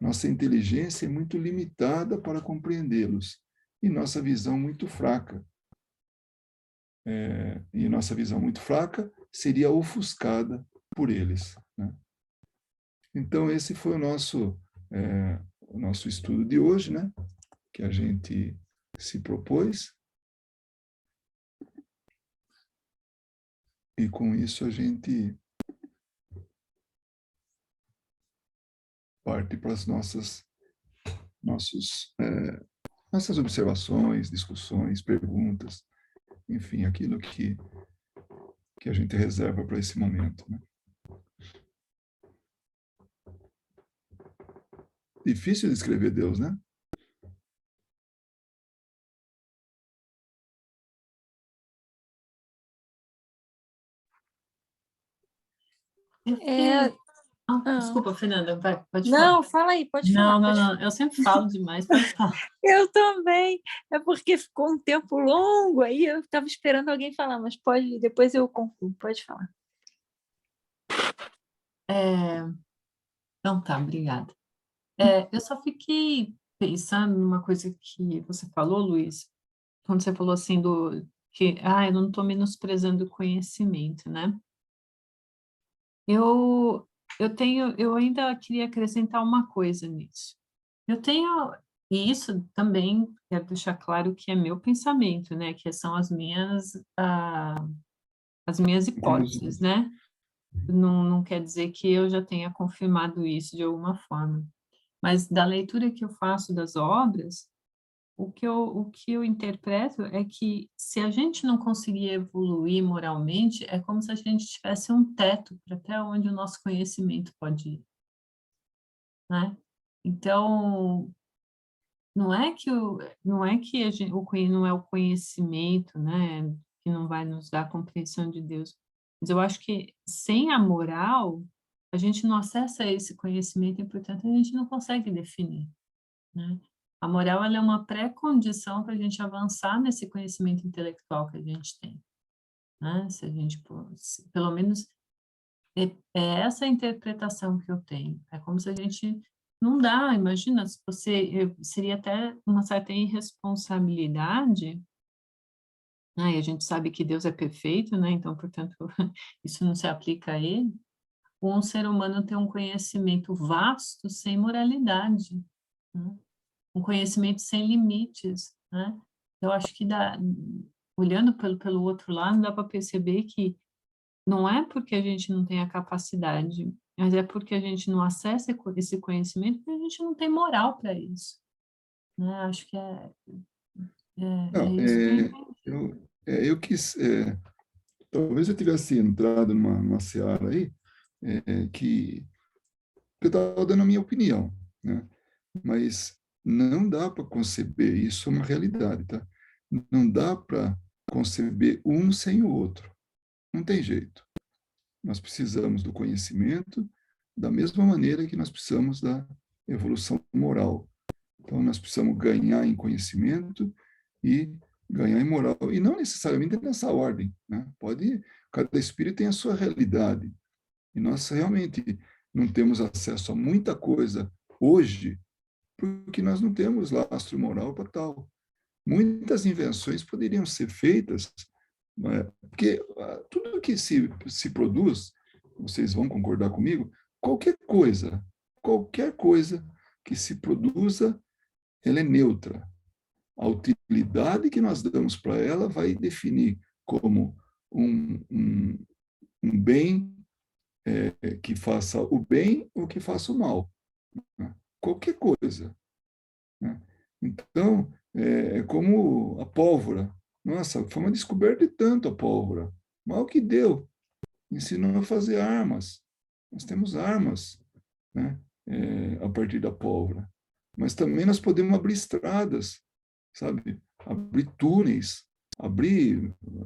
Nossa inteligência é muito limitada para compreendê-los e nossa visão muito fraca. E nossa visão muito fraca seria ofuscada por eles. Né? Então, esse foi o nosso estudo de hoje, né? Que a gente se propôs. E com isso a gente parte para as nossas observações, discussões, perguntas, enfim, aquilo que a gente reserva para esse momento. Né? Difícil descrever Deus, né? Desculpa, Fernanda, pode falar. Não, fala aí, pode falar. Não, eu sempre falo demais, pode falar. Eu também, é porque ficou um tempo longo, aí eu estava esperando alguém falar, mas depois eu concluo, pode falar. Então tá, obrigada. Eu só fiquei pensando numa coisa que você falou, Luiz, quando você falou assim que eu não estou menosprezando o conhecimento, né? Eu ainda queria acrescentar uma coisa nisso. E isso também quero deixar claro que é meu pensamento, né? Que são as minhas hipóteses, né? Não quer dizer que eu já tenha confirmado isso de alguma forma. Mas da leitura que eu faço das obras, o que eu interpreto é que se a gente não conseguir evoluir moralmente, é como se a gente tivesse um teto para até onde o nosso conhecimento pode ir, né? Então, não é que não é que não é o conhecimento, né, que não vai nos dar a compreensão de Deus, mas eu acho que sem a moral a gente não acessa esse conhecimento e, portanto, a gente não consegue definir, né? A moral ela é uma pré-condição para a gente avançar nesse conhecimento intelectual que a gente tem, né? Se a gente, pelo menos, é essa a interpretação que eu tenho. É como se a gente não dá, imagina, se você, seria até uma certa irresponsabilidade, né, e a gente sabe que Deus é perfeito, né, então, portanto, isso não se aplica a ele, ou um ser humano ter um conhecimento vasto sem moralidade, né? Um conhecimento sem limites, né? Eu acho que olhando pelo outro lado, dá para perceber que não é porque a gente não tem a capacidade, mas é porque a gente não acessa esse conhecimento, porque a gente não tem moral para isso, né? Acho que é Não, isso que eu eu quis, talvez eu tivesse entrado numa seara aí, que eu estava dando a minha opinião, né? Mas não dá para conceber, isso é uma realidade, tá? Não dá para conceber um sem o outro. Não tem jeito. Nós precisamos do conhecimento da mesma maneira que nós precisamos da evolução moral. Então, nós precisamos ganhar em conhecimento e ganhar em moral. E não necessariamente nessa ordem, né? Cada espírito tem a sua realidade. E nós realmente não temos acesso a muita coisa hoje, porque nós não temos lastro moral para tal. Muitas invenções poderiam ser feitas, né? Porque tudo que se produz, vocês vão concordar comigo, qualquer coisa que se produza, ela é neutra. A utilidade que nós damos para ela vai definir como um bem que faça o bem ou que faça o mal, né? Qualquer coisa, né? Então, é como a pólvora. Nossa, foi uma descoberta de tanto a pólvora. Mas o que deu? Ensinou a fazer armas. Nós temos armas, né? A partir da pólvora. Mas também nós podemos abrir estradas, sabe? Abrir túneis,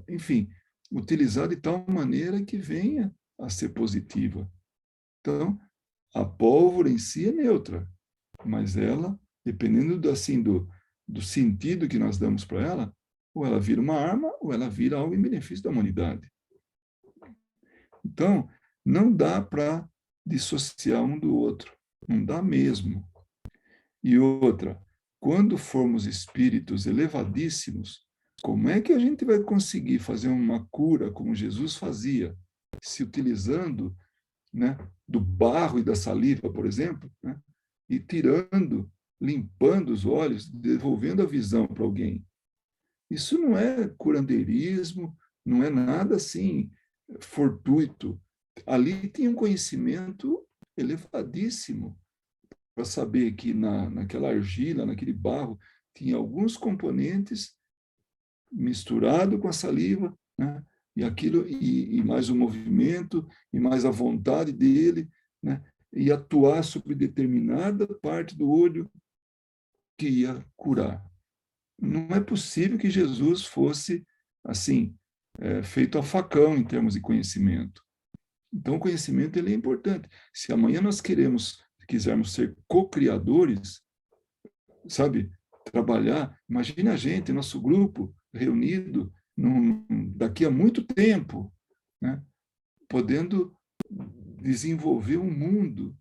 enfim, utilizar de tal maneira que venha a ser positiva. Então, a pólvora em si é neutra, mas ela, dependendo do sentido que nós damos para ela, ou ela vira uma arma, ou ela vira algo em benefício da humanidade. Então, não dá para dissociar um do outro, não dá mesmo. E outra, quando formos espíritos elevadíssimos, como é que a gente vai conseguir fazer uma cura como Jesus fazia, se utilizando, né, do barro e da saliva, por exemplo, né, e tirando, limpando os olhos, devolvendo a visão para alguém? Isso não é curandeirismo, não é nada assim fortuito. Ali tem um conhecimento elevadíssimo para saber que naquela argila, naquele barro, tinha alguns componentes misturado com a saliva, né? E aquilo e mais o movimento e mais a vontade dele, né? E atuar sobre determinada parte do olho que ia curar. Não é possível que Jesus fosse assim feito a facão em termos de conhecimento. Então, o conhecimento ele é importante. Se amanhã nós quisermos ser co-criadores, sabe, trabalhar, imagine a gente, nosso grupo reunido daqui a muito tempo, né, podendo desenvolver um mundo,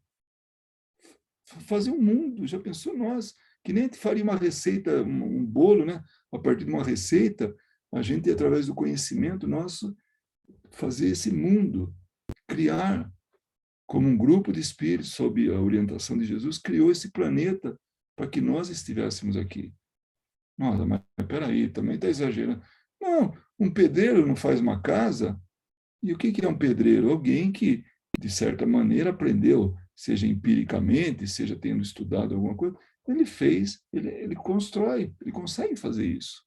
fazer um mundo. Já pensou nós? Que nem a gente faria uma receita, um bolo, né? A partir de uma receita, a gente, através do conhecimento nosso, fazer esse mundo, criar como um grupo de espíritos, sob a orientação de Jesus, criou esse planeta para que nós estivéssemos aqui. Nossa, mas peraí, também está exagerando. Não, um pedreiro não faz uma casa. E o que é um pedreiro? Alguém que, de certa maneira, aprendeu, seja empiricamente, seja tendo estudado alguma coisa, ele constrói, ele consegue fazer isso.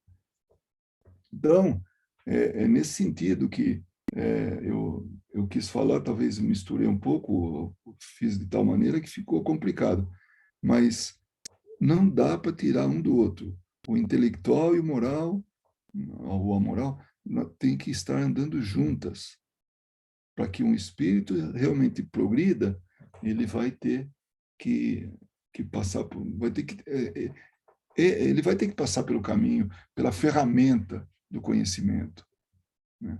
Então, é nesse sentido que eu quis falar, talvez misturei um pouco, fiz de tal maneira que ficou complicado, mas não dá para tirar um do outro. O intelectual e o moral, ou a moral, tem que estar andando juntas. Para que um espírito realmente progrida, ele vai ter que passar por, vai ter que, ele vai ter que passar pelo caminho, pela ferramenta do conhecimento, né?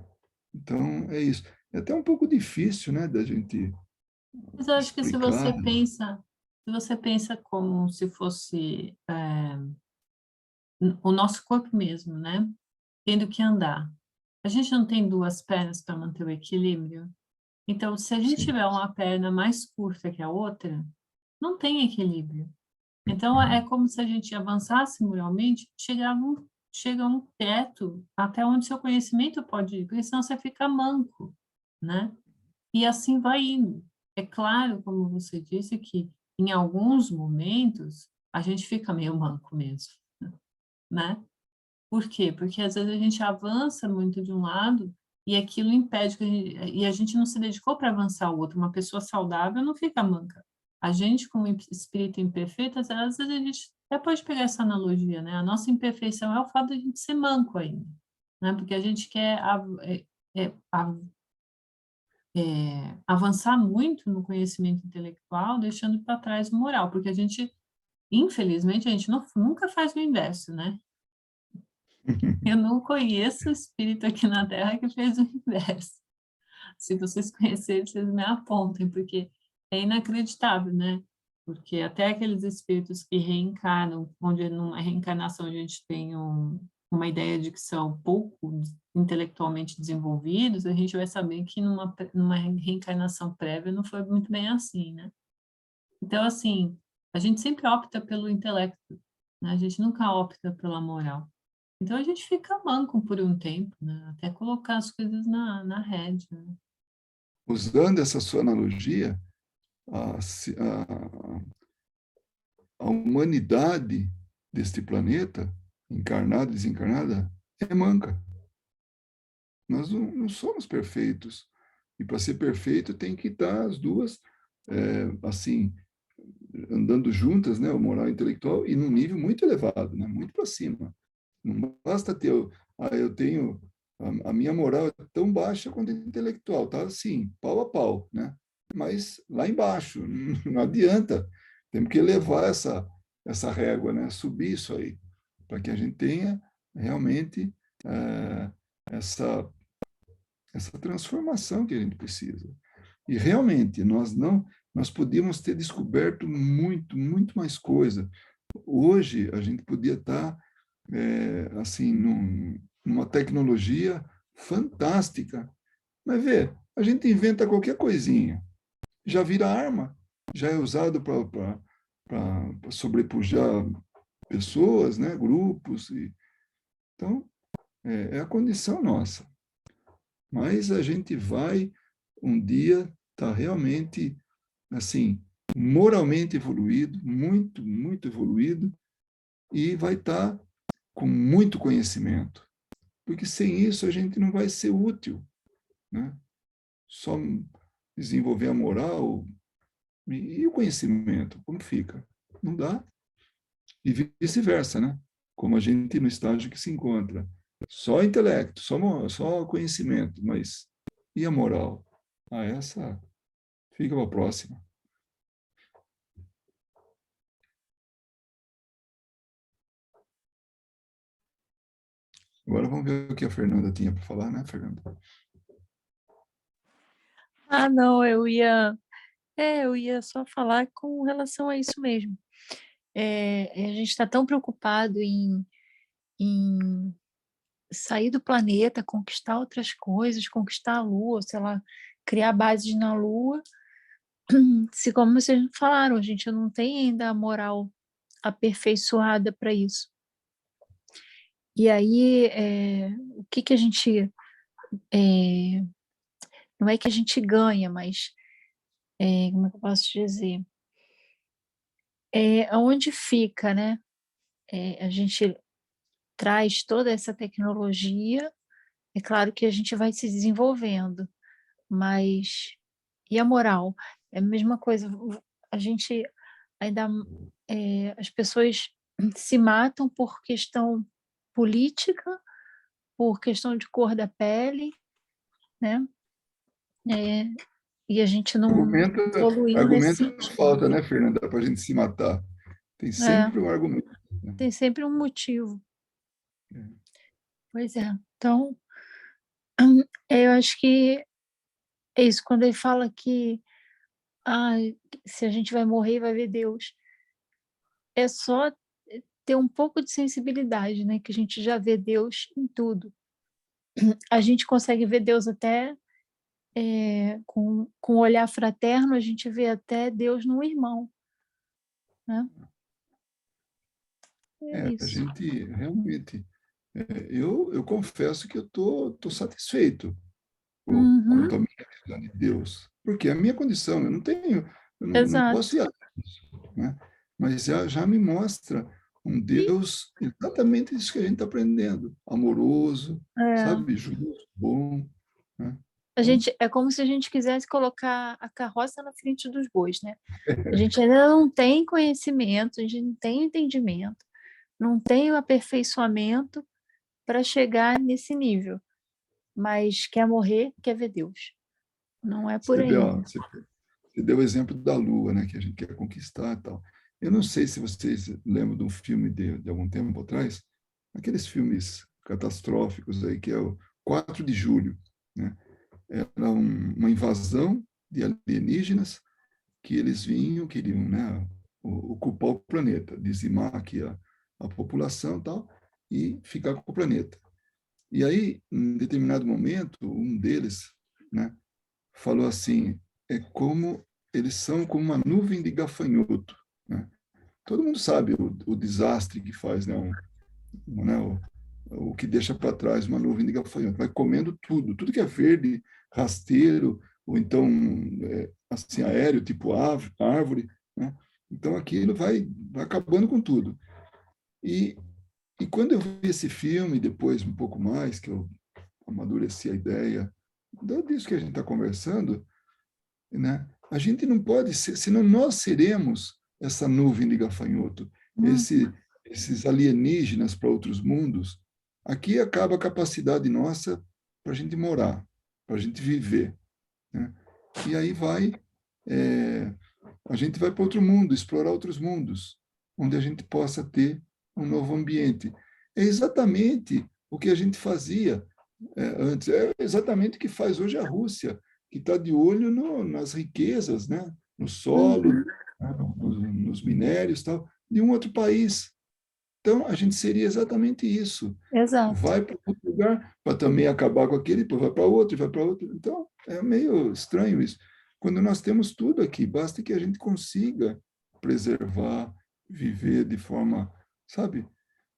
Então, é isso. É até um pouco difícil, né, da gente Mas eu acho que se você explicar. pensa Se você pensa como se fosse o nosso corpo mesmo, né? Tendo que andar. A gente não tem duas pernas para manter o equilíbrio. Então, se a gente Sim. tiver uma perna mais curta que a outra, não tem equilíbrio. Então, é como se a gente avançasse moralmente, chega um teto até onde seu conhecimento pode ir, porque senão você fica manco, né? E assim vai indo. É claro, como você disse, que em alguns momentos a gente fica meio manco mesmo, né? Por quê? Porque às vezes a gente avança muito de um lado e aquilo impede e a gente não se dedicou para avançar o outro. Uma pessoa saudável não fica manca. A gente, como espírito imperfeito, às vezes a gente até pode pegar essa analogia, né? A nossa imperfeição é o fato de a gente ser manco ainda, né? Porque a gente quer avançar muito no conhecimento intelectual, deixando para trás o moral, porque a gente, infelizmente, a gente nunca faz o inverso, né? Eu não conheço espírito aqui na Terra que fez o inverso. Se vocês conhecerem, vocês me apontem, porque é inacreditável, né? Porque até aqueles espíritos que reencarnam, onde numa reencarnação a gente tem uma ideia de que são pouco intelectualmente desenvolvidos, a gente vai saber que numa reencarnação prévia não foi muito bem assim, né? Então, assim, a gente sempre opta pelo intelecto, né? A gente nunca opta pela moral. Então a gente fica manco por um tempo, né? Até colocar as coisas na rede, né? Usando essa sua analogia, a humanidade deste planeta, encarnada e desencarnada, é manca. Nós não somos perfeitos. E para ser perfeito tem que estar as duas, assim, andando juntas, né? O moral e o intelectual, e num nível muito elevado, né? Muito para cima. Não basta ter, eu tenho, a minha moral é tão baixa quanto a intelectual, tá assim, pau a pau, né? Mas lá embaixo, não adianta. Temos que elevar essa régua, né? Subir isso aí, para que a gente tenha realmente é, essa, essa transformação que a gente precisa. E realmente, nós podíamos ter descoberto muito mais coisa. Hoje, a gente podia estar assim, numa tecnologia fantástica. Mas vê, a gente inventa qualquer coisinha, já vira arma, já é usado para sobrepujar pessoas, né, grupos. Então, é a condição nossa. Mas a gente vai um dia estar realmente, assim, moralmente evoluído, muito evoluído, e vai estar com muito conhecimento. Porque sem isso a gente não vai ser útil, né? Só desenvolver a moral e o conhecimento, como fica? Não dá. E vice-versa, né? Como a gente no estágio que se encontra. Só intelecto, só conhecimento, mas e a moral? Essa fica para a próxima. Agora vamos ver o que a Fernanda tinha para falar, né, Fernanda? Ah, não, eu ia só falar com relação a isso mesmo. A gente está tão preocupado em sair do planeta, conquistar outras coisas, conquistar a Lua, sei lá, criar bases na Lua. Se, como vocês falaram, a gente não tem ainda a moral aperfeiçoada para isso. E aí, o que a gente... não é que a gente ganha, mas... como é que eu posso dizer? Onde fica, né? A gente traz toda essa tecnologia, é claro que a gente vai se desenvolvendo, mas e a moral? É a mesma coisa, a gente ainda, as pessoas se matam por questão política, por questão de cor da pele, né? É, e a gente não Argumento, evoluiu nesse argumento não sentido. falta, né, Fernanda, para a gente se matar. Tem É, sempre um argumento. Né? tem sempre um motivo. Pois é. Então, eu acho que é isso, quando ele fala que se a gente vai morrer e vai ver Deus. É só ter um pouco de sensibilidade, né? Que a gente já vê Deus em tudo. A gente consegue ver Deus até com um olhar fraterno, a gente vê até Deus no irmão, né? É A isso. gente realmente, eu confesso que eu tô satisfeito Uhum, quanto à minha visão de Deus, porque a minha condição, eu não posso exato. ir além disso, né? Mas já me mostra um Deus exatamente isso que a gente está aprendendo, amoroso, É. sabe, justo, bom, né? Então, É como se a gente quisesse colocar a carroça na frente dos bois, né? A gente ainda não tem conhecimento, a gente não tem entendimento, não tem o aperfeiçoamento para chegar nesse nível, mas quer morrer, quer ver Deus. Não é por você vê, aí. ó, você deu o exemplo da Lua, né, que a gente quer conquistar e tal. Eu não sei se vocês lembram de um filme de algum tempo atrás, aqueles filmes catastróficos aí, que é o 4 de Julho, né? Era uma invasão de alienígenas que eles vinham, queriam, né, ocupar o planeta, dizimar aqui a população e tal, e ficar com o planeta. E aí, em determinado momento, um deles, né, falou assim, é como eles são como uma nuvem de gafanhoto, né? Todo mundo sabe o desastre que faz, né, né o que deixa para trás uma nuvem de gafanhoto, vai comendo tudo que é verde, rasteiro, ou então assim aéreo, tipo árvore, né? Então aquilo vai acabando com tudo. E, e quando eu vi esse filme, depois um pouco mais, que eu amadureci a ideia disso que a gente está conversando, né? A gente não pode ser, senão nós seremos essa nuvem de gafanhoto, Hum, esses alienígenas para outros mundos. Aqui acaba a capacidade nossa para a gente morar, para a gente viver, né? E aí é, a gente vai para outro mundo, explorar outros mundos, onde a gente possa ter um novo ambiente. É exatamente o que a gente fazia antes. É exatamente o que faz hoje a Rússia, que está de olho nas riquezas, né? No solo, uhum, né? Nos minérios, tal, de um outro país. Então, a gente seria exatamente isso. exato. Vai para outro lugar para também acabar com aquele, depois vai para outro, vai para outro. Então, é meio estranho isso. Quando nós temos tudo aqui, basta que a gente consiga preservar, viver de forma, sabe?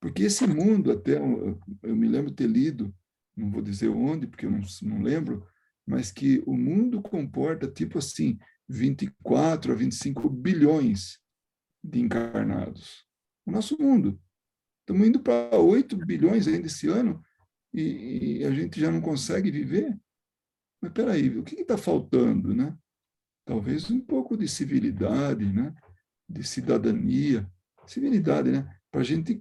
Porque esse mundo, até eu me lembro ter lido, não vou dizer onde, porque eu não lembro, mas que o mundo comporta, tipo assim, 24 a 25 bilhões de encarnados. O nosso mundo. Estamos indo para 8 bilhões ainda esse ano e a gente já não consegue viver? Mas peraí, o que está faltando, né? Talvez um pouco de civilidade, né? De cidadania. Civilidade, né? Para a gente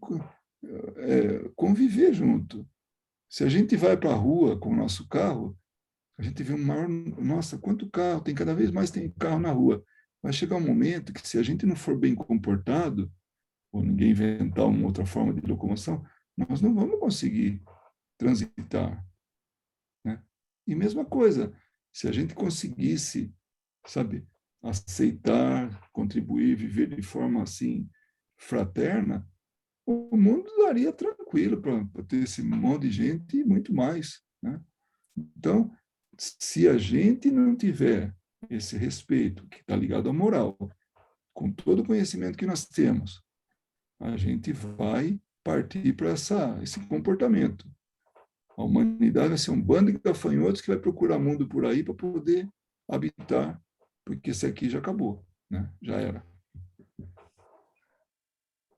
conviver junto. Se a gente vai para a rua com o nosso carro, a gente vê um maior. Nossa, quanto carro! Tem cada vez mais tem carro na rua. Vai chegar um momento que, se a gente não for bem comportado, ou ninguém inventar uma outra forma de locomoção, nós não vamos conseguir transitar, né? E mesma coisa, se a gente conseguisse, sabe, aceitar, contribuir, viver de forma assim fraterna, o mundo daria tranquilo para ter esse monte de gente e muito mais, né? Então, se a gente não tiver esse respeito que está ligado à moral, com todo o conhecimento que nós temos, a gente vai partir para esse comportamento. A humanidade vai ser um bando de gafanhotos que vai procurar mundo por aí para poder habitar, porque esse aqui já acabou, né? Já era.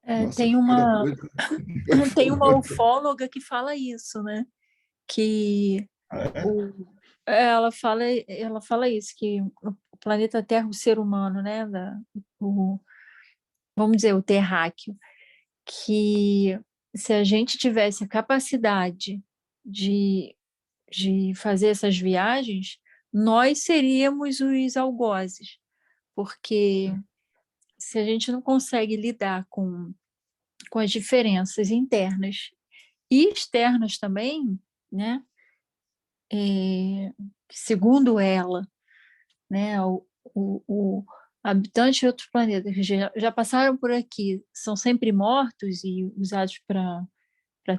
Nossa, Tem cada uma, coisa vai tem uma falando. ufóloga que fala isso, né? Que Ah, é? o, ela fala isso, que o planeta Terra, o ser humano, né? O, vamos dizer, o terráqueo, que se a gente tivesse a capacidade de, de fazer essas viagens, nós seríamos os algozes, porque se a gente não consegue lidar com as diferenças internas e externas também, né? Segundo ela, né, o habitante de outro planeta que já passaram por aqui são sempre mortos e usados para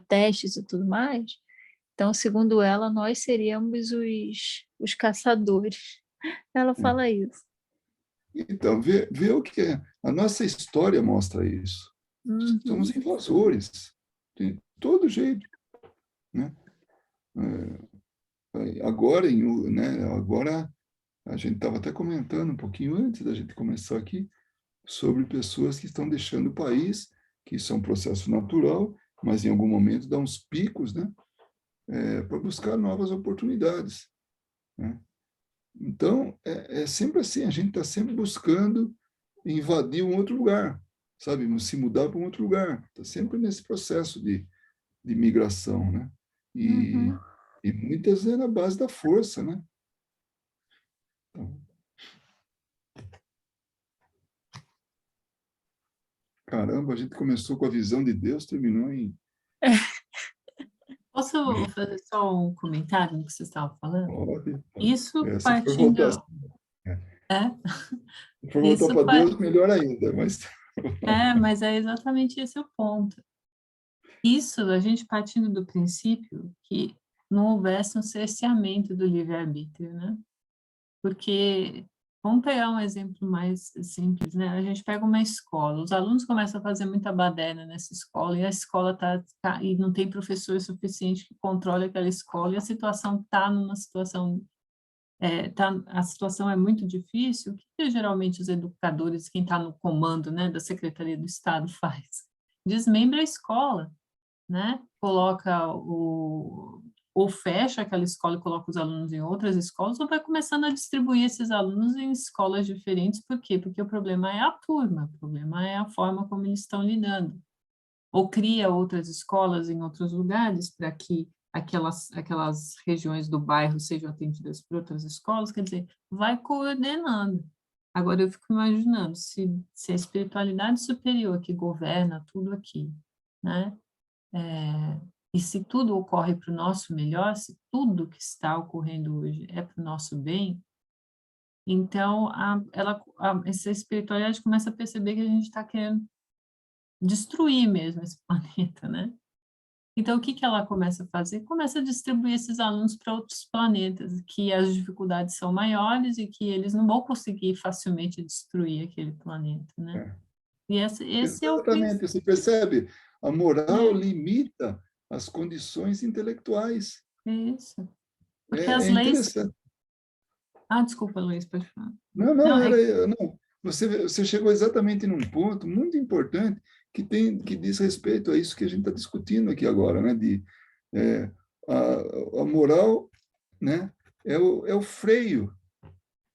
testes e tudo mais. Então, segundo ela, nós seríamos os caçadores. Ela É. fala isso. Então, vê o que é. A nossa história mostra isso. Uhum. Somos invasores, de todo jeito, né? Agora, agora a gente estava até comentando um pouquinho antes da gente começar aqui sobre pessoas que estão deixando o país, que isso é um processo natural, mas em algum momento dá uns picos, né? Para buscar novas oportunidades, né? Então, é sempre assim, a gente está sempre buscando invadir um outro lugar, sabe? Se mudar para um outro lugar. Está sempre nesse processo de migração, né? E, Uhum. e muitas é na base da força, né? Então, caramba, a gente começou com a visão de Deus, terminou em... Posso fazer só um comentário no que vocês estavam falando? Olha, Isso essa foi voltar, partindo... É, foi voltar isso para Deus, melhor ainda, mas... mas é exatamente esse o ponto. Isso, a gente partindo do princípio que não houvesse um cerceamento do livre-arbítrio, né? Porque, vamos pegar um exemplo mais simples, né? A gente pega uma escola, os alunos começam a fazer muita baderna nessa escola, e a escola e não tem professor suficiente que controle aquela escola, e a situação está numa situação, a situação é muito difícil. O que geralmente os educadores, quem está no comando, né, da Secretaria do Estado faz? Desmembra a escola, né? Coloca ou fecha aquela escola e coloca os alunos em outras escolas, ou vai começando a distribuir esses alunos em escolas diferentes. Por quê? Porque o problema é a turma, o problema é a forma como eles estão lidando. Ou cria outras escolas em outros lugares para que aquelas regiões do bairro sejam atendidas por outras escolas, quer dizer, vai coordenando. Agora, eu fico imaginando, se a espiritualidade superior que governa tudo aqui, né? E se tudo ocorre para o nosso melhor, se tudo que está ocorrendo hoje é para o nosso bem, então essa espiritualidade começa a perceber que a gente está querendo destruir mesmo esse planeta, né? Então, o que ela começa a fazer? Começa a distribuir esses alunos para outros planetas, que as dificuldades são maiores e que eles não vão conseguir facilmente destruir aquele planeta, né? É. E esse é o Exatamente, princípio. você percebe? A moral É, limita as condições intelectuais. é isso. Porque É, as é leis... interessante. Ah, desculpa, Luiz, pode falar. Não, Não, não. Você chegou exatamente num ponto muito importante que diz respeito a isso que a gente está discutindo aqui agora, né? É, a moral, né? É o freio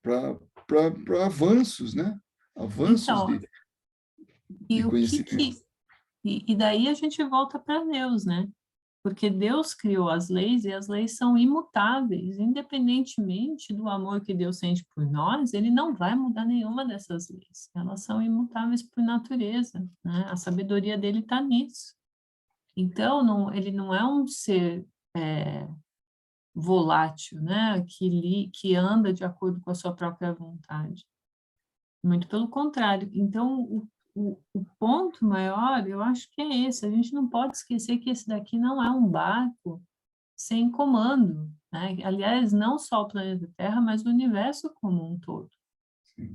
para avanços, né? Avanços então, de e o que conhecimento. que... E daí a gente volta para Deus, né? Porque Deus criou as leis e as leis são imutáveis, independentemente do amor que Deus sente por nós, ele não vai mudar nenhuma dessas leis. Elas são imutáveis por natureza, né? A sabedoria dele está nisso. Então, ele não é um ser volátil, né? Que anda de acordo com a sua própria vontade. Muito pelo contrário. Então, o ponto maior, eu acho que é esse. A gente não pode esquecer que esse daqui não é um barco sem comando, né? Aliás, não só o planeta Terra, mas o universo como um todo.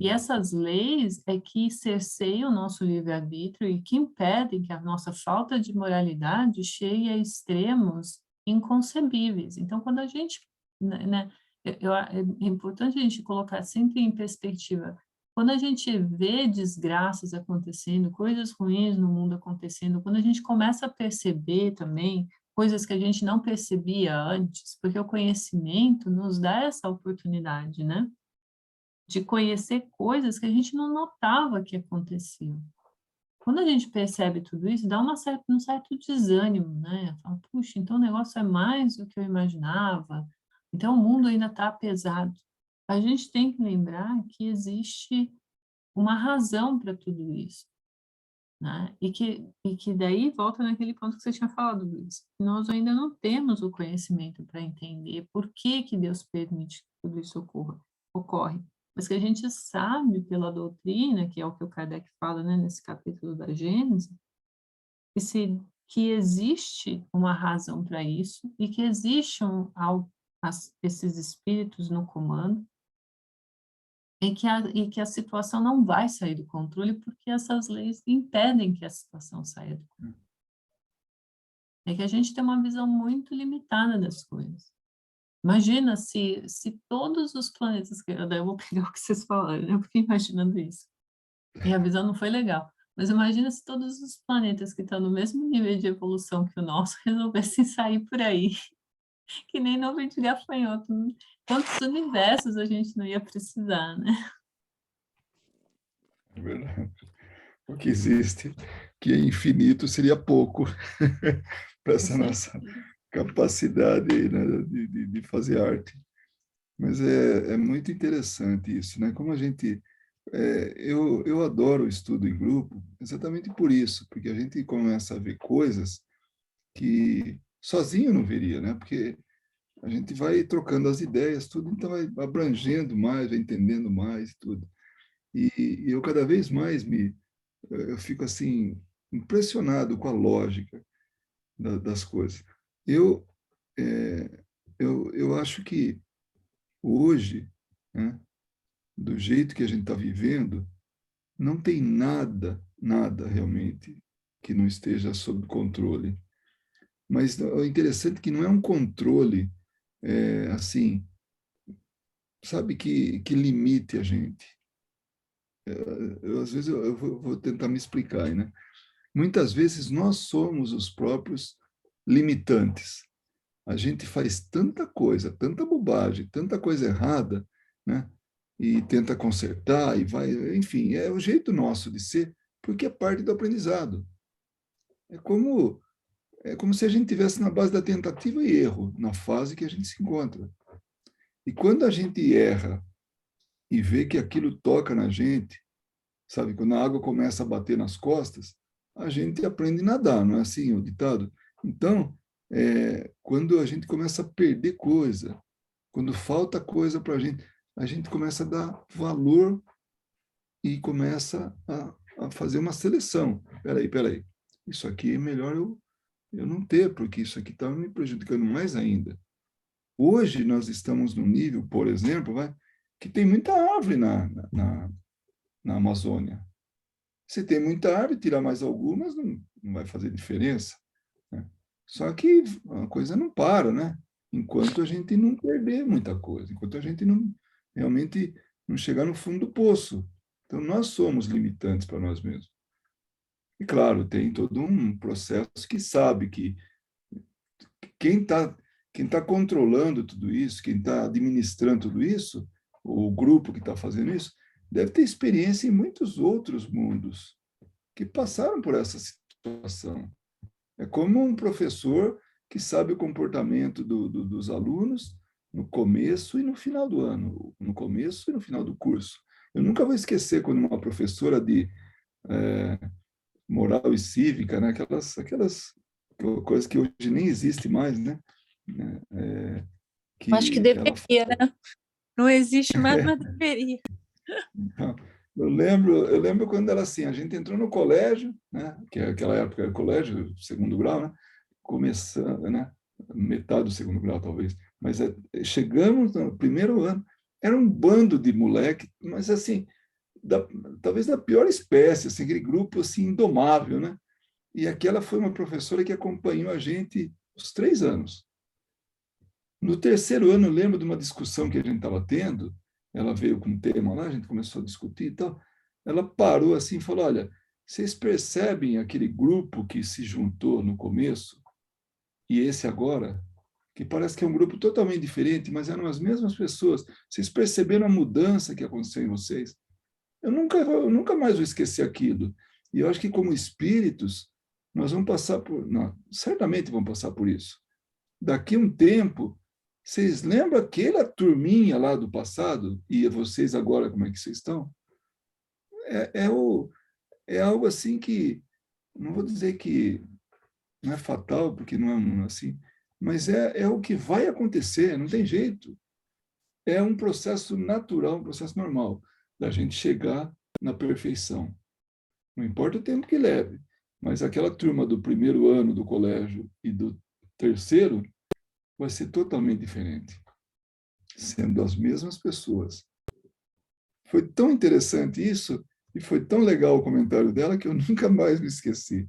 E essas leis é que cerceiam o nosso livre-arbítrio e que impedem que a nossa falta de moralidade chegue a extremos inconcebíveis. Então, quando a gente, né, é importante a gente colocar sempre em perspectiva. Quando a gente vê desgraças acontecendo, coisas ruins no mundo acontecendo, quando a gente começa a perceber também coisas que a gente não percebia antes, porque o conhecimento nos dá essa oportunidade, né? De conhecer coisas que a gente não notava que aconteciam. Quando a gente percebe tudo isso, dá um certo desânimo, né? Fala, puxa, então o negócio é mais do que eu imaginava, então o mundo ainda está pesado. A gente tem que lembrar que existe uma razão para tudo isso, né? E que daí volta naquele ponto que você tinha falado, Luiz. Nós ainda não temos o conhecimento para entender por que que Deus permite que tudo isso ocorre. mas que a gente sabe pela doutrina, que é o que o Kardec fala, né, nesse capítulo da Gênese, que existe uma razão para isso e que existe esses espíritos no comando e que a situação não vai sair do controle porque essas leis impedem que a situação saia do controle. É que a gente tem uma visão muito limitada das coisas. Imagina se todos os planetas, daí eu vou pegar o que vocês falaram, né? Eu fiquei imaginando isso. E a visão não foi legal. Mas imagina se todos os planetas que estão no mesmo nível de evolução que o nosso resolvessem sair por aí, que nem nuvem de gafanhoto. Quantos universos a gente não ia precisar, né? É verdade. O que existe, que é infinito, seria pouco para essa nossa capacidade aí, né, de fazer arte. Mas é muito interessante isso, né? Como a gente... eu adoro o estudo em grupo exatamente por isso, porque a gente começa a ver coisas que sozinho não veria, né? Porque a gente vai trocando as ideias, tudo, então vai abrangendo mais, vai entendendo mais, tudo. E eu cada vez mais eu fico assim impressionado com a lógica das coisas. Eu é, eu acho que hoje, né, do jeito que a gente está vivendo, não tem nada realmente que não esteja sob controle. Mas o interessante é que não é um controle assim, sabe, que limite a gente. Às vezes eu vou tentar me explicar, né? Muitas vezes nós somos os próprios limitantes. A gente faz tanta coisa, tanta bobagem, tanta coisa errada, né? E tenta consertar e vai, enfim, é o jeito nosso de ser, porque é parte do aprendizado. É como é como se a gente tivesse na base da tentativa e erro, na fase que a gente se encontra. E quando a gente erra e vê que aquilo toca na gente, sabe, quando a água começa a bater nas costas, a gente aprende a nadar, não é assim o ditado? Então, quando a gente começa a perder coisa, quando falta coisa para a gente começa a dar valor e começa a fazer uma seleção. Peraí, isso aqui é melhor eu não ter, porque isso aqui está me prejudicando mais ainda. Hoje nós estamos num nível, por exemplo, que tem muita árvore na Amazônia. Se tem muita árvore, tirar mais algumas não vai fazer diferença, né? Só que a coisa não para, né? Enquanto a gente não perder muita coisa, enquanto a gente não realmente não chegar no fundo do poço. Então, nós somos limitantes para nós mesmos. E, claro, tem todo um processo que sabe que quem tá controlando tudo isso, quem está administrando tudo isso, o grupo que está fazendo isso, deve ter experiência em muitos outros mundos que passaram por essa situação. É como um professor que sabe o comportamento dos alunos no começo e no final do ano, no começo e no final do curso. Eu nunca vou esquecer quando uma professora de moral e cívica, né, aquelas coisas que hoje nem existem mais, né? Acho que Que ela deveria, né? Não existe mais, mas deveria. eu lembro quando ela assim, a gente entrou no colégio, né, que aquela época era colégio, segundo grau, né, começando, né, metade do segundo grau talvez, mas chegamos no primeiro ano, era um bando de moleque, mas assim, da, talvez da pior espécie, assim, aquele grupo assim indomável, né? E aquela foi uma professora que acompanhou a gente os 3 anos. No terceiro ano, eu lembro de uma discussão que a gente estava tendo, ela veio com um tema lá, a gente começou a discutir e tal, ela parou assim e falou, olha, vocês percebem aquele grupo que se juntou no começo e esse agora, que parece que é um grupo totalmente diferente, mas eram as mesmas pessoas. Vocês perceberam a mudança que aconteceu em vocês? Eu nunca mais vou esquecer aquilo. E eu acho que como espíritos, nós vamos passar por, não, certamente vamos passar por isso. Daqui a um tempo, vocês lembram aquela turminha lá do passado? E vocês agora, como é que vocês estão? É, é, o, é algo assim que, não vou dizer que não é fatal, porque não é assim, mas é o que vai acontecer, não tem jeito. é um processo natural, um processo normal, da gente chegar na perfeição. Não importa o tempo que leve, mas aquela turma do primeiro ano do colégio e do terceiro vai ser totalmente diferente, sendo as mesmas pessoas. Foi tão interessante isso, e foi tão legal o comentário dela, que eu nunca mais me esqueci.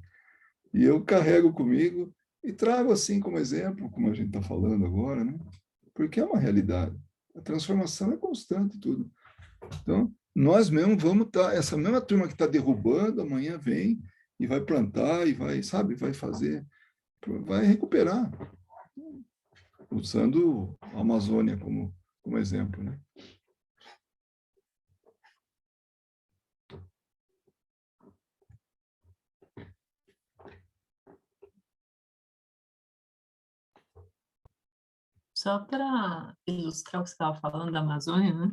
E eu carrego comigo e trago assim como exemplo, como a gente está falando agora, né? Porque é uma realidade. A transformação é constante, tudo. Então, nós mesmos vamos estar, essa mesma turma que está derrubando, amanhã vem e vai plantar e vai, sabe, vai fazer, vai recuperar, usando a Amazônia como exemplo, né? Só para ilustrar o que você estava falando da Amazônia, né?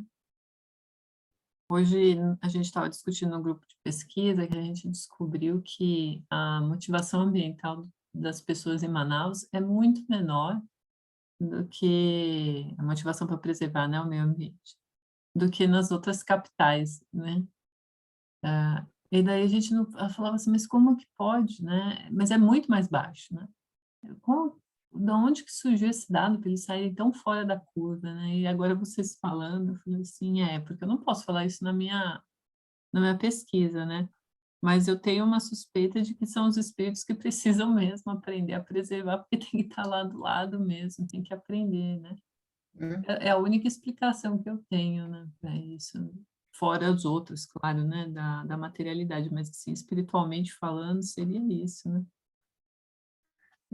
Hoje a gente estava discutindo no grupo de pesquisa que a gente descobriu que a motivação ambiental das pessoas em Manaus é muito menor do que a motivação para preservar, né, o meio ambiente, do que nas outras capitais, né? E daí a gente não, ela falava assim, mas como que pode, né? Mas é muito mais baixo, né? Como, de onde que surgiu esse dado para eles saírem tão fora da curva, né? E agora vocês falando, eu falei assim, porque eu não posso falar isso na minha pesquisa, né? Mas eu tenho uma suspeita de que são os espíritos que precisam mesmo aprender a preservar, porque tem que estar lá do lado mesmo, tem que aprender, né? É, É a única explicação que eu tenho, né, para isso. Fora os outros, claro, né, da materialidade, mas assim, espiritualmente falando, seria isso, né?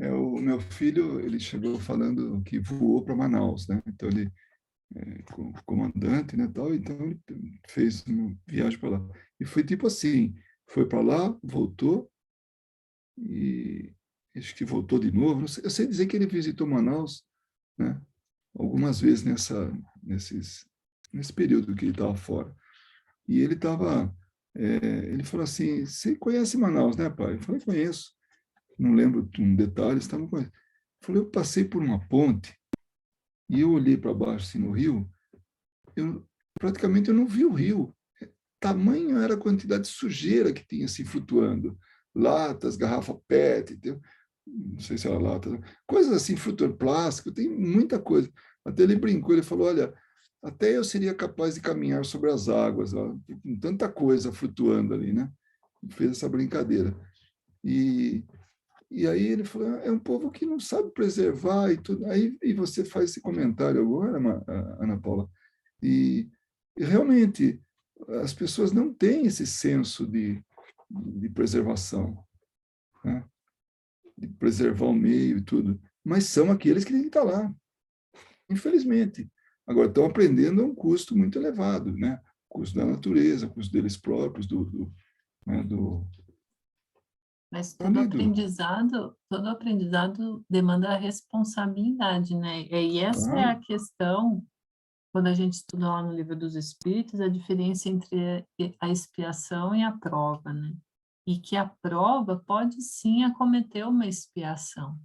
o meu filho, ele chegou falando que voou para Manaus, né? Então ele comandante, né, tal, então ele fez uma viagem para lá. E foi tipo assim, foi para lá, voltou e acho que voltou de novo. Não sei, eu sei dizer que ele visitou Manaus, né, algumas vezes nesse período que ele estava fora. E ele estava, ele falou assim, você conhece Manaus, né, pai? Eu falei, conheço. Não lembro um detalhe, estava com ele. Eu falei, eu passei por uma ponte e eu olhei para baixo assim, no rio, eu praticamente eu não vi o rio. Tamanho era a quantidade de sujeira que tinha assim flutuando. Latas, garrafa PET, não sei se era lata, coisas assim flutuando, plástico, tem muita coisa. Até ele brincou, ele falou, olha, até eu seria capaz de caminhar sobre as águas, ó, com tanta coisa flutuando ali, né? Fez essa brincadeira. E, e aí ele falou, é um povo que não sabe preservar e tudo. Aí e você faz esse comentário agora, Ana Paula, e realmente as pessoas não têm esse senso de preservação, né? De preservar o meio e tudo, mas são aqueles que têm que estar lá, infelizmente. Agora, estão aprendendo a um custo muito elevado, né? Custo da natureza, custo deles próprios, né? Mas Ali do, todo aprendizado demanda responsabilidade, né? E essa é claro, a questão, quando a gente estuda lá no Livro dos Espíritos, a diferença entre a expiação e a prova, né? E que a prova pode sim acometer uma expiação,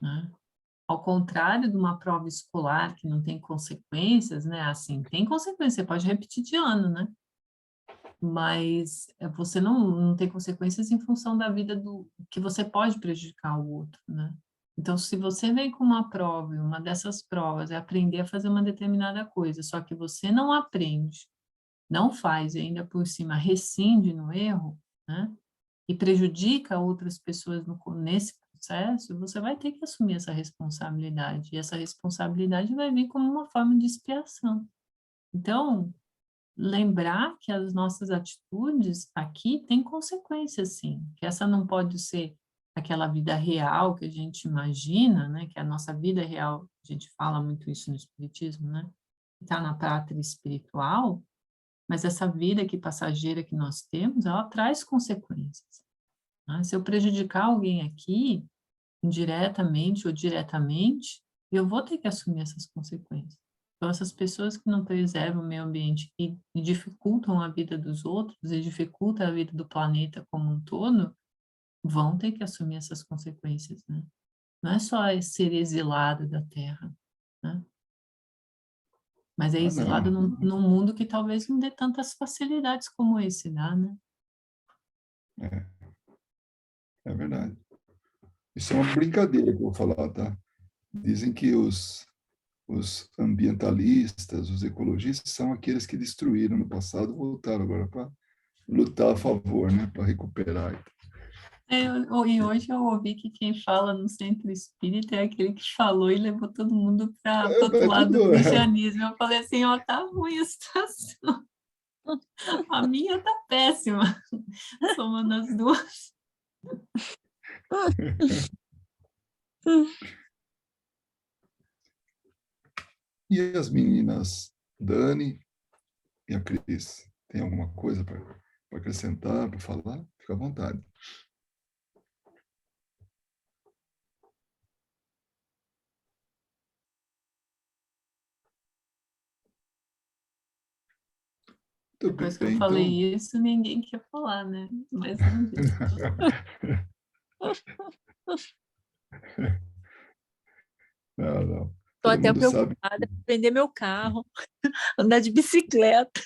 né? Ao contrário de uma prova escolar que não tem consequências, né? Assim, tem consequência, você pode repetir de ano, né? Mas você não tem consequências em função da vida do que você pode prejudicar o outro, né? Então, se você vem com uma prova, e uma dessas provas é aprender a fazer uma determinada coisa, só que você não aprende, não faz e ainda por cima rescinde no erro, né? E prejudica outras pessoas nesse processo, você vai ter que assumir essa responsabilidade. E essa responsabilidade vai vir como uma forma de expiação. Então, lembrar que as nossas atitudes aqui têm consequências, sim. Que essa não pode ser aquela vida real que a gente imagina, né? Que a nossa vida real, a gente fala muito isso no Espiritismo, né? Está na pátria espiritual, mas essa vida aqui passageira que nós temos, ela traz consequências, né? Se eu prejudicar alguém aqui, indiretamente ou diretamente, eu vou ter que assumir essas consequências. Então, essas pessoas que não preservam o meio ambiente e dificultam a vida dos outros e dificultam a vida do planeta como um todo, vão ter que assumir essas consequências, né? Não é só ser exilado da Terra, né? Mas é exilado não. num mundo que talvez não dê tantas facilidades como esse dá, né? É verdade. Isso é uma brincadeira que eu vou falar, tá? Dizem que os ambientalistas, os ecologistas, são aqueles que destruíram no passado e voltaram agora para lutar a favor, né? Para recuperar. E hoje eu ouvi que quem fala no centro espírita é aquele que falou e levou todo mundo para o outro É lado do tudo. cristianismo. Eu falei assim, ó, tá ruim a situação. A minha tá péssima, somando as duas. E as meninas Dani e a Cris, tem alguma coisa para acrescentar, para falar? Fica à vontade. Muito Depois que eu bem, então. falei isso, ninguém quer falar, né? Mas vamos ver. Não, não. Estou Todo até mundo sabe. preocupada em vender meu carro, andar de bicicleta.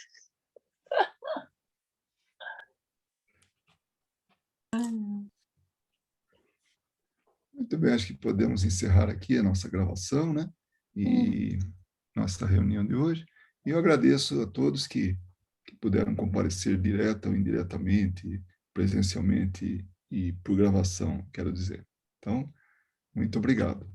Muito bem, acho que podemos encerrar aqui a nossa gravação, né? E nossa reunião de hoje. E eu agradeço a todos que puderam comparecer direta ou indiretamente, presencialmente e por gravação, quero dizer. Então, muito obrigado.